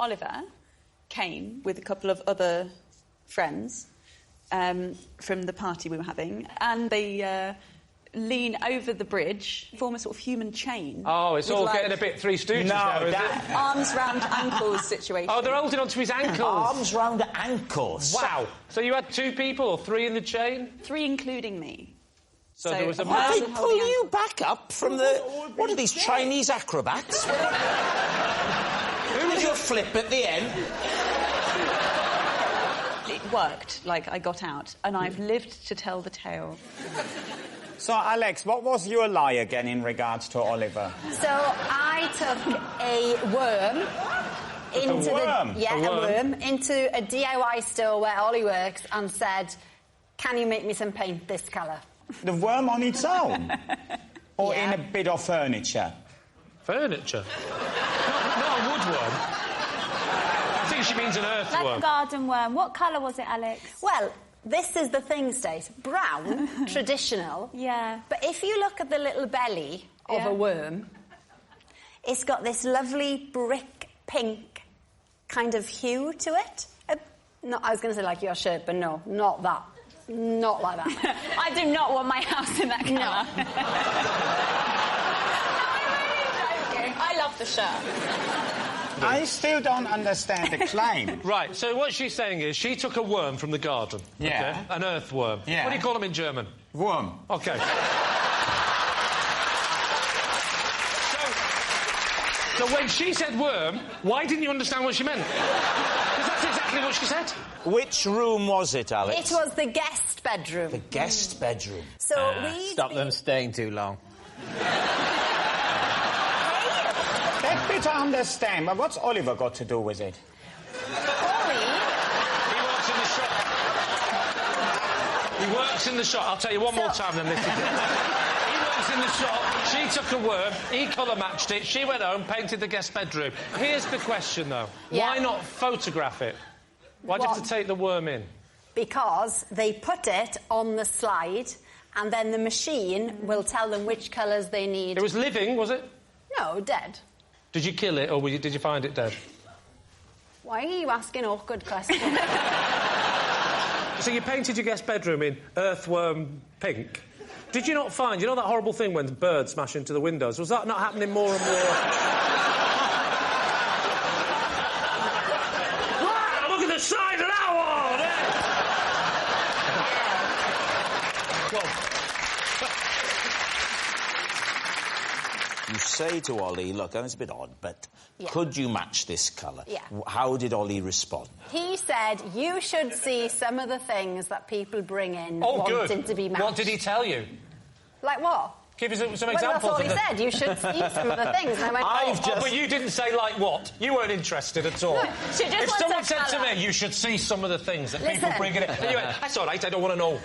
Oliver came with a couple of other friends from the party we were having, and they lean over the bridge, form a sort of human chain. Oh, it's with, all like, getting a bit Three Stooges now, is it? Arms round ankles situation. Oh, they're holding onto his ankles. Arms round ankles. Wow. So you had 2 people or 3 in the chain? 3 including me. So there was a What, they man... pull you back up from the... What are these, Chinese acrobats? Who did you flip at the end? It worked. Like, I got out. And I've lived to tell the tale. So, Alex, what was your lie again in regards to Oliver? So I took a worm into a worm into a DIY store where Ollie works and said, "Can you make me some paint this colour?" The worm on its own? Or Yeah. in a bit of furniture? Furniture? not a woodworm. I think she means an earthworm. Like a garden worm. What colour was it, Alex? Well, this is the thing, Stace. Brown, traditional. Yeah. But if you look at the little belly of a worm, it's got this lovely brick pink kind of hue to it. No, I was going to say like your shirt, but no, not that. Not like that. I do not want my house in that colour. I love the shirt. I still don't understand the claim. Right, so what she's saying is she took a worm from the garden. Yeah. Okay? An earthworm. Yeah. What do you call them in German? Worm. OK. So when she said worm, why didn't you understand what she meant? Because that's exactly what she said. Which room was it, Alex? It was the guest bedroom. The guest bedroom. So we Stop them staying too long. That bit I understand, but what's Oliver got to do with it? He works in the shop. I'll tell you one more time, then this is it. He works in the shop. She took a worm. He colour matched it. She went home, painted the guest bedroom. Here's the question, though. Yeah. Why not photograph it? Why did you have to take the worm in? Because they put it on the slide and then the machine will tell them which colours they need. It was living, was it? No, dead. Did you kill it, or did you find it dead? Why are you asking awkward questions? So you painted your guest bedroom in earthworm pink. Did you not find... You know that horrible thing when birds smash into the windows? Was that not happening more and more? Wow, look at the size of that one! You say to Ollie, look, and it's a bit odd, but could you match this colour? Yeah. How did Ollie respond? He said, you should see some of the things that people bring in Oh, wanting good. to be matched. What did he tell you? Like what? Give us some Well, examples. that's all he of the... said. You should see some of the things. And I went, But you didn't say like what? You weren't interested at all. No, she just if wants someone a said to colour. me, you should see some of the things that people Listen. bring in. And you went, that's all right, I don't want to know. You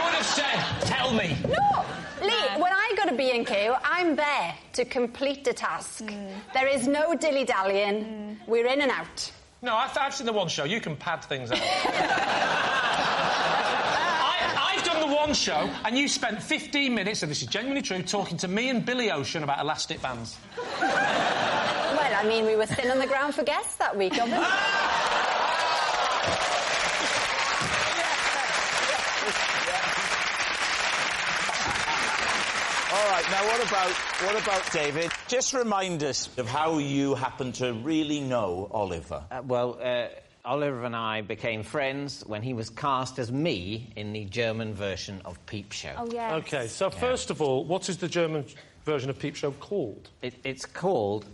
would have said, tell me. No! Lee, when I go to B&Q, I'm there to complete a task. There is no dilly-dallying. We're in and out. No, I've seen the one show. You can pad things out. I've done the one show, and you spent 15 minutes, and this is genuinely true, talking to me and Billy Ocean about elastic bands. Well, I mean, we were thin on the ground for guests that week, obviously. All right, now what about David? Just remind us of how you happen to really know Oliver. Oliver and I became friends when he was cast as me in the German version of Peep Show. Oh, yes. OK, so first of all, what is the German version of Peep Show called? It's called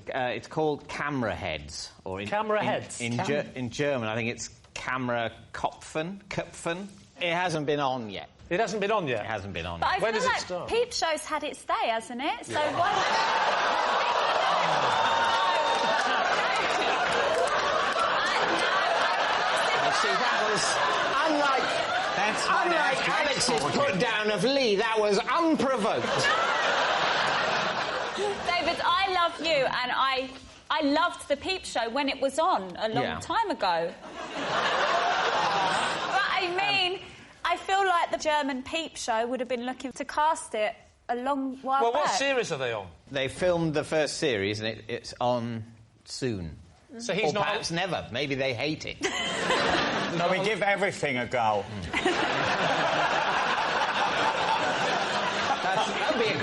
Camera Heads. Or Camera Heads? In German, I think it's Camera Köpfen. It hasn't been on yet. It hasn't been on yet? It hasn't been on But yet. I feel does it like start? Peep Show's had its day, hasn't it? So why... See, that was unlike Alex's put down of Lee. That was unprovoked. David, I love you, and I loved the Peep Show when it was on a long time ago. But I mean, I feel like the German Peep Show would have been looking to cast it a long while Well, back. what series are they on? They filmed the first series, and it's on soon. So he's or not... perhaps never. Maybe they hate it. No, we give everything a go.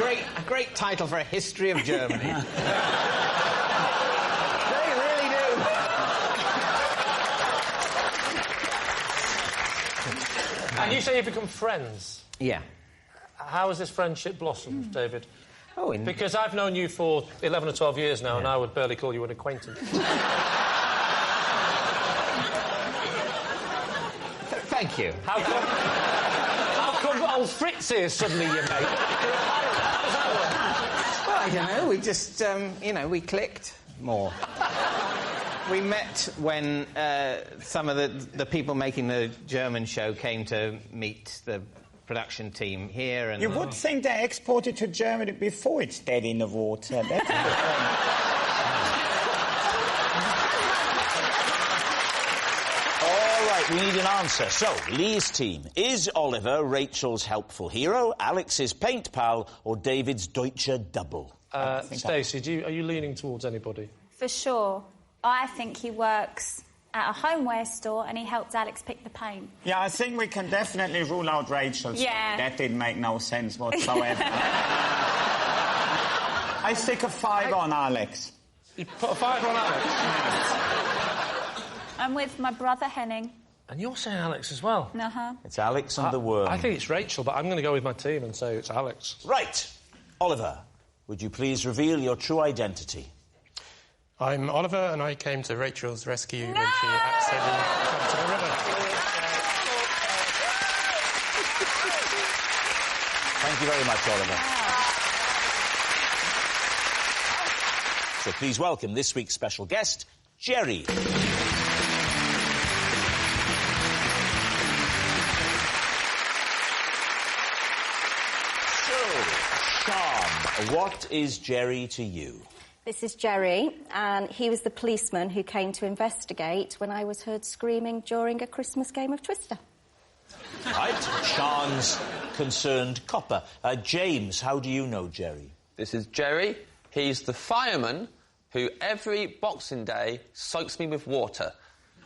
A great title for a history of Germany. They really do. And you say you've become friends? Yeah. How has this friendship blossomed, David? Oh, because I've known you for 11 or 12 years now, and I would barely call you an acquaintance. Thank you. How come old Fritz here suddenly your mate? Well, I don't know. We just, we clicked more. We met when some of the people making the German show came to meet the production team here. And you would think they exported to Germany before it's dead in the water. That's the point. We need an answer. So, Lee's team. Is Oliver Rachel's helpful hero, Alex's paint pal, or David's Deutsche double? Stacey, are you leaning towards anybody? For sure. I think he works at a homeware store and he helped Alex pick the paint. Yeah, I think we can definitely rule out Rachel's. Yeah. That didn't make no sense whatsoever. I stick a 5 on Alex. You put a 5 on Alex? I'm with my brother Henning. And you're saying Alex as well? Uh-huh. It's Alex and the worm. I think it's Rachel, but I'm going to go with my team and say it's Alex. Right. Oliver, would you please reveal your true identity? I'm Oliver, and I came to Rachel's rescue when she accidentally jumped in the river. Thank you very much, Oliver. So please welcome this week's special guest, Jerry. What is Jerry to you? This is Jerry, and he was the policeman who came to investigate when I was heard screaming during a Christmas game of Twister. Right. Sean's concerned copper. James, how do you know Jerry? This is Jerry. He's the fireman who every Boxing Day soaks me with water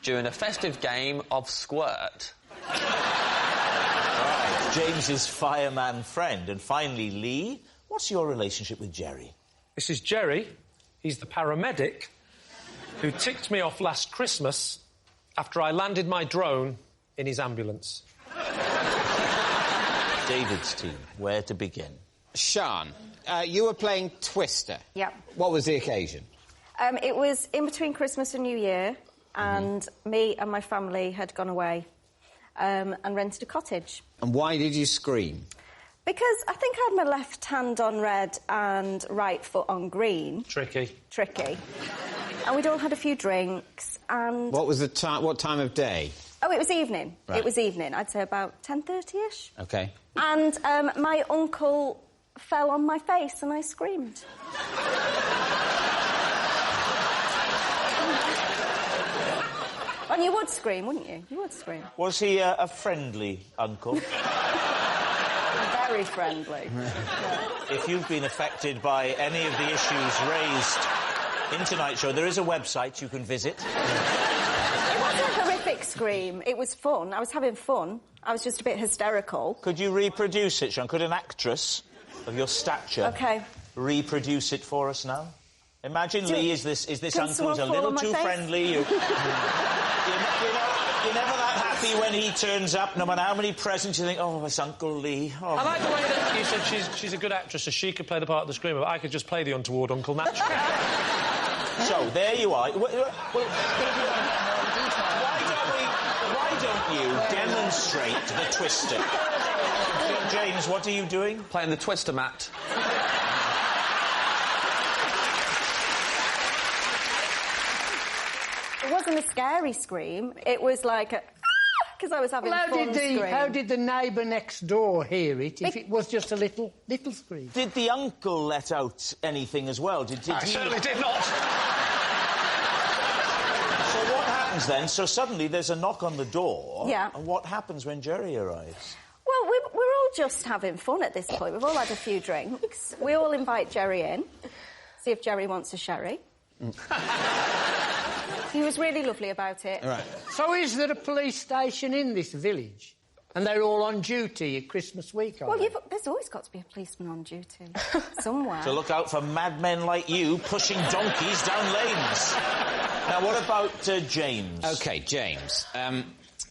during a festive game of squirt. Right. James's fireman friend. And finally, Lee, what's your relationship with Jerry? This is Jerry. He's the paramedic who ticked me off last Christmas after I landed my drone in his ambulance. David's team, where to begin? Sean, you were playing Twister. Yep. What was the occasion? It was in between Christmas and New Year, and me and my family had gone away and rented a cottage. And why did you scream? Because I think I had my left hand on red and right foot on green. Tricky. And we'd all had a few drinks, and... What was the time? What time of day? Oh, it was evening. Right. It was evening. I'd say about 10:30ish. OK. And my uncle fell on my face and I screamed. And you would scream, wouldn't you? You would scream. Was he a friendly uncle? Very friendly. If you've been affected by any of the issues raised in tonight's show, there is a website you can visit. It wasn't a horrific scream. It was fun. I was having fun. I was just a bit hysterical. Could you reproduce it, Sean? Could an actress of your stature reproduce it for us now? Imagine, Lee, is this uncle who's a little too friendly. You're never that happy when he turns up, no matter how many presents you think, oh, it's Uncle Lee. Oh. I like the way that you said she's a good actress, so she could play the part of the screamer, but I could just play the untoward uncle naturally. So, there you are. Why don't you demonstrate the Twister? James, what are you doing? Playing the Twister mat. It wasn't a scary scream. It was like a... because I was having fun scream. How did the neighbour next door hear it if it was just a little scream? Did the uncle let out anything as well? Did I certainly did not. So what happens then? So suddenly there's a knock on the door. Yeah. And what happens when Jerry arrives? Well, we're all just having fun at this point. We've all had a few drinks. We all invite Jerry in, see if Jerry wants a sherry. He was really lovely about it. Right. So is there a police station in this village? And they're all on duty at Christmas week, are they? There's always got to be a policeman on duty somewhere. To look out for madmen like you pushing donkeys down lanes. Now, what about James? OK, James.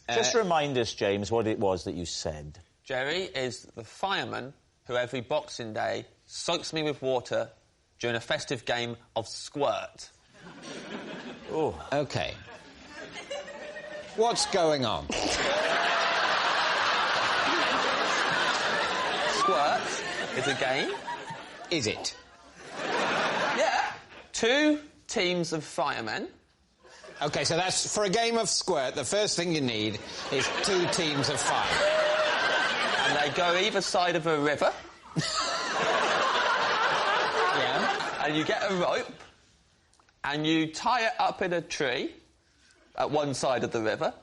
Just remind us, James, what it was that you said. Jerry is the fireman who every Boxing Day soaks me with water during a festive game of squirt. Oh. OK. What's going on? Squirt is a game. Is it? Yeah. 2 teams of firemen. OK, so that's... For a game of squirt, the first thing you need is 2 teams of fire. And they go either side of a river. Yeah. And you get a rope, and you tie it up in a tree at one side of the river,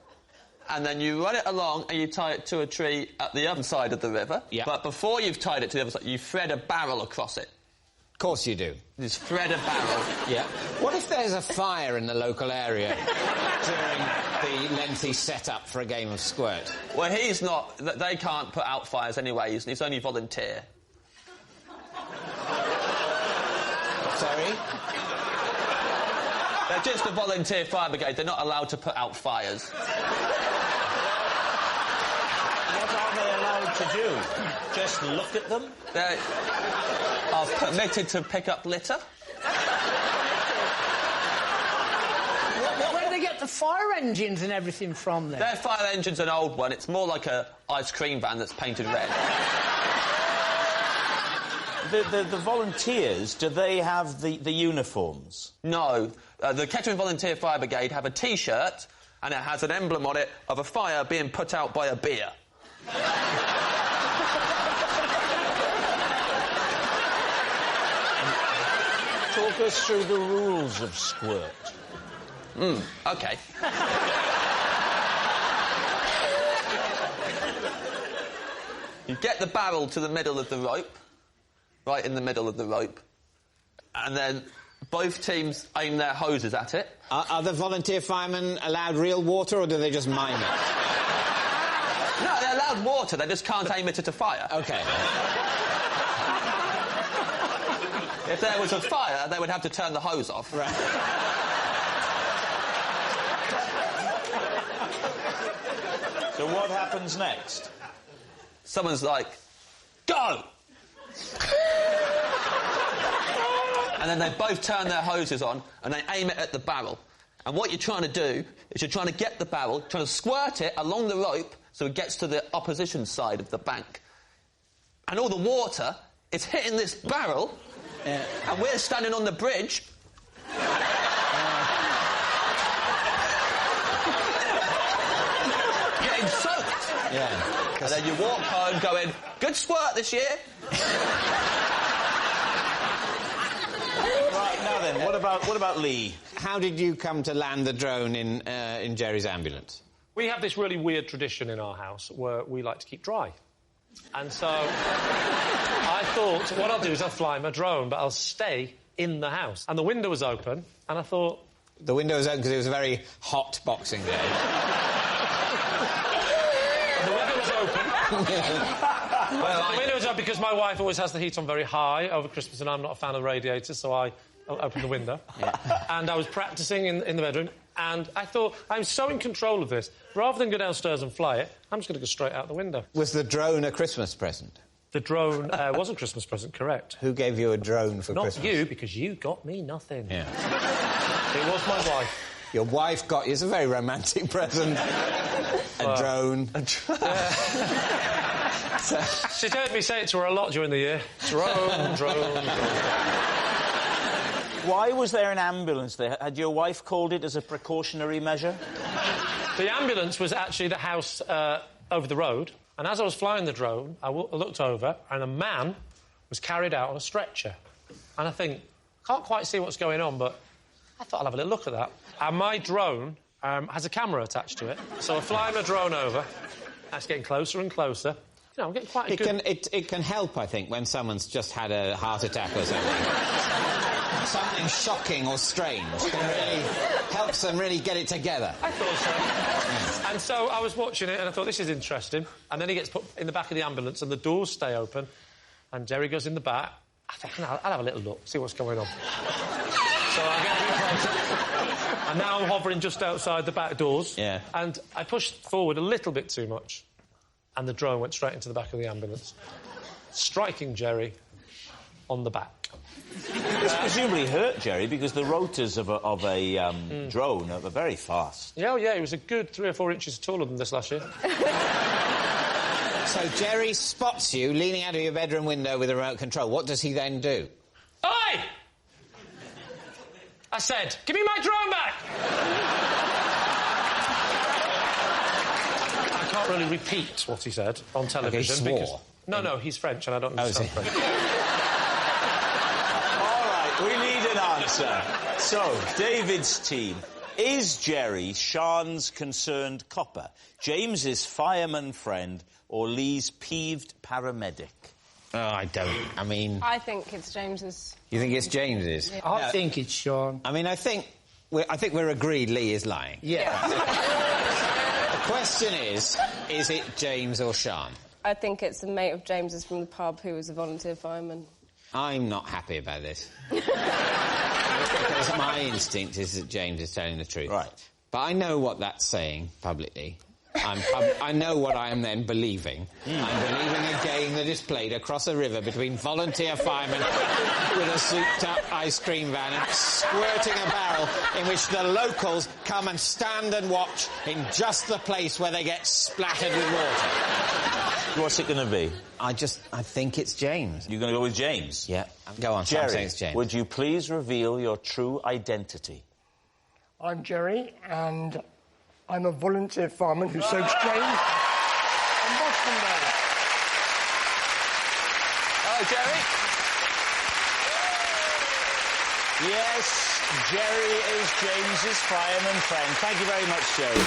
and then you run it along and you tie it to a tree at the other side of the river. Yeah. But before you've tied it to the other side, you thread a barrel across it. Of course you do. You just thread a barrel. Yeah. What if there's a fire in the local area during the lengthy set-up for a game of squirt? Well, he's not... They can't put out fires anyway. He's only volunteer. Sorry? They're just a volunteer fire brigade. They're not allowed to put out fires. What are they allowed to do? Just look at them? They are permitted to pick up litter. Where do they get the fire engines and everything from then? Their fire engine's an old one. It's more like a ice cream van that's painted red. The volunteers, do they have the uniforms? No. The Kettering Volunteer Fire Brigade have a T-shirt, and it has an emblem on it of a fire being put out by a beer. Talk us through the rules of squirt. OK. You get the barrel to the middle of the rope, right in the middle of the rope, and then both teams aim their hoses at it. Are the volunteer firemen allowed real water, or do they just mime it? No, they're allowed water, they just can't aim it at a fire. OK. If there was a fire, they would have to turn the hose off. Right. So what happens next? Someone's like, go! And then they both turn their hoses on and they aim it at the barrel. And what you're trying to do is you're trying to get the barrel, trying to squirt it along the rope so it gets to the opposition side of the bank. And all the water is hitting this barrel, and we're standing on the bridge. Getting soaked. Yeah. And then you walk home going, good squirt this year. Right, now then, what about Lee? How did you come to land the drone in Jerry's ambulance? We have this really weird tradition in our house where we like to keep dry. And so I thought, what I'll do is I'll fly my drone, but I'll stay in the house. And the window was open, and I thought... The window was open because it was a very hot Boxing Day. The window was open. The window was open because my wife always has the heat on very high over Christmas, and I'm not a fan of the radiators, so I opened the window. Yeah. And I was practising in the bedroom, and I thought, I'm so in control of this, rather than go downstairs and fly it, I'm just going to go straight out the window. Was the drone a Christmas present? The drone was a Christmas present, correct. Who gave you a drone for Christmas? Not you, because you got me nothing. Yeah. It was my wife. Your wife got you... It's a very romantic present. A drone. She's heard me say it to her a lot during the year. Drone, drone. Why was there an ambulance there? Had your wife called it as a precautionary measure? The ambulance was actually the house over the road, and as I was flying the drone, I looked over, and a man was carried out on a stretcher. And I think, can't quite see what's going on, but I thought I'll have a little look at that. And my drone has a camera attached to it, so I fly my drone over. That's getting closer and closer. No, I'm getting quite a good... It can help, I think, when someone's just had a heart attack or something. Something shocking or strange really helps them really get it together. I thought so. Yeah. And so I was watching it and I thought, this is interesting. And then he gets put in the back of the ambulance and the doors stay open and Jerry goes in the back. I think, I'll have a little look, see what's going on. So I get a bit closer. And now I'm hovering just outside the back doors. Yeah. And I pushed forward a little bit too much. And the drone went straight into the back of the ambulance, striking Jerry on the back. This presumably hurt Jerry because the rotors of a drone are very fast. Yeah, he was a good 3 or 4 inches taller than this last year. So Jerry spots you leaning out of your bedroom window with a remote control. What does he then do? Oi! I said, give me my drone back! I can't really repeat what he said on television. Okay, he swore. Because... No, he's French and I don't understand French. All right, we need an answer. So, David's team. Is Jerry Sean's concerned copper, James's fireman friend, or Lee's peeved paramedic? Oh, I don't. I mean... I think it's James's. You think it's James's? Yeah. I think it's Sean. I mean, I think we're agreed Lee is lying. Yeah. The question is it James or Sean? I think it's a mate of James's from the pub who was a volunteer fireman. I'm not happy about this. Because my instinct is that James is telling the truth. Right. But I know what that's saying publicly. I know what I am then believing. I'm believing a game that is played across a river between volunteer firemen with a souped-up ice cream van and squirting a barrel in which the locals come and stand and watch in just the place where they get splattered with water. What's it going to be? I think it's James. You're going to go with James? Yeah. Go on, Jerry, I'm saying it's James. Would you please reveal your true identity? I'm Jerry, and I'm a volunteer fireman who soaks drains on Boston Road. Hello, Jerry. Yes, Jerry is James's fireman friend. Thank you very much, Jerry.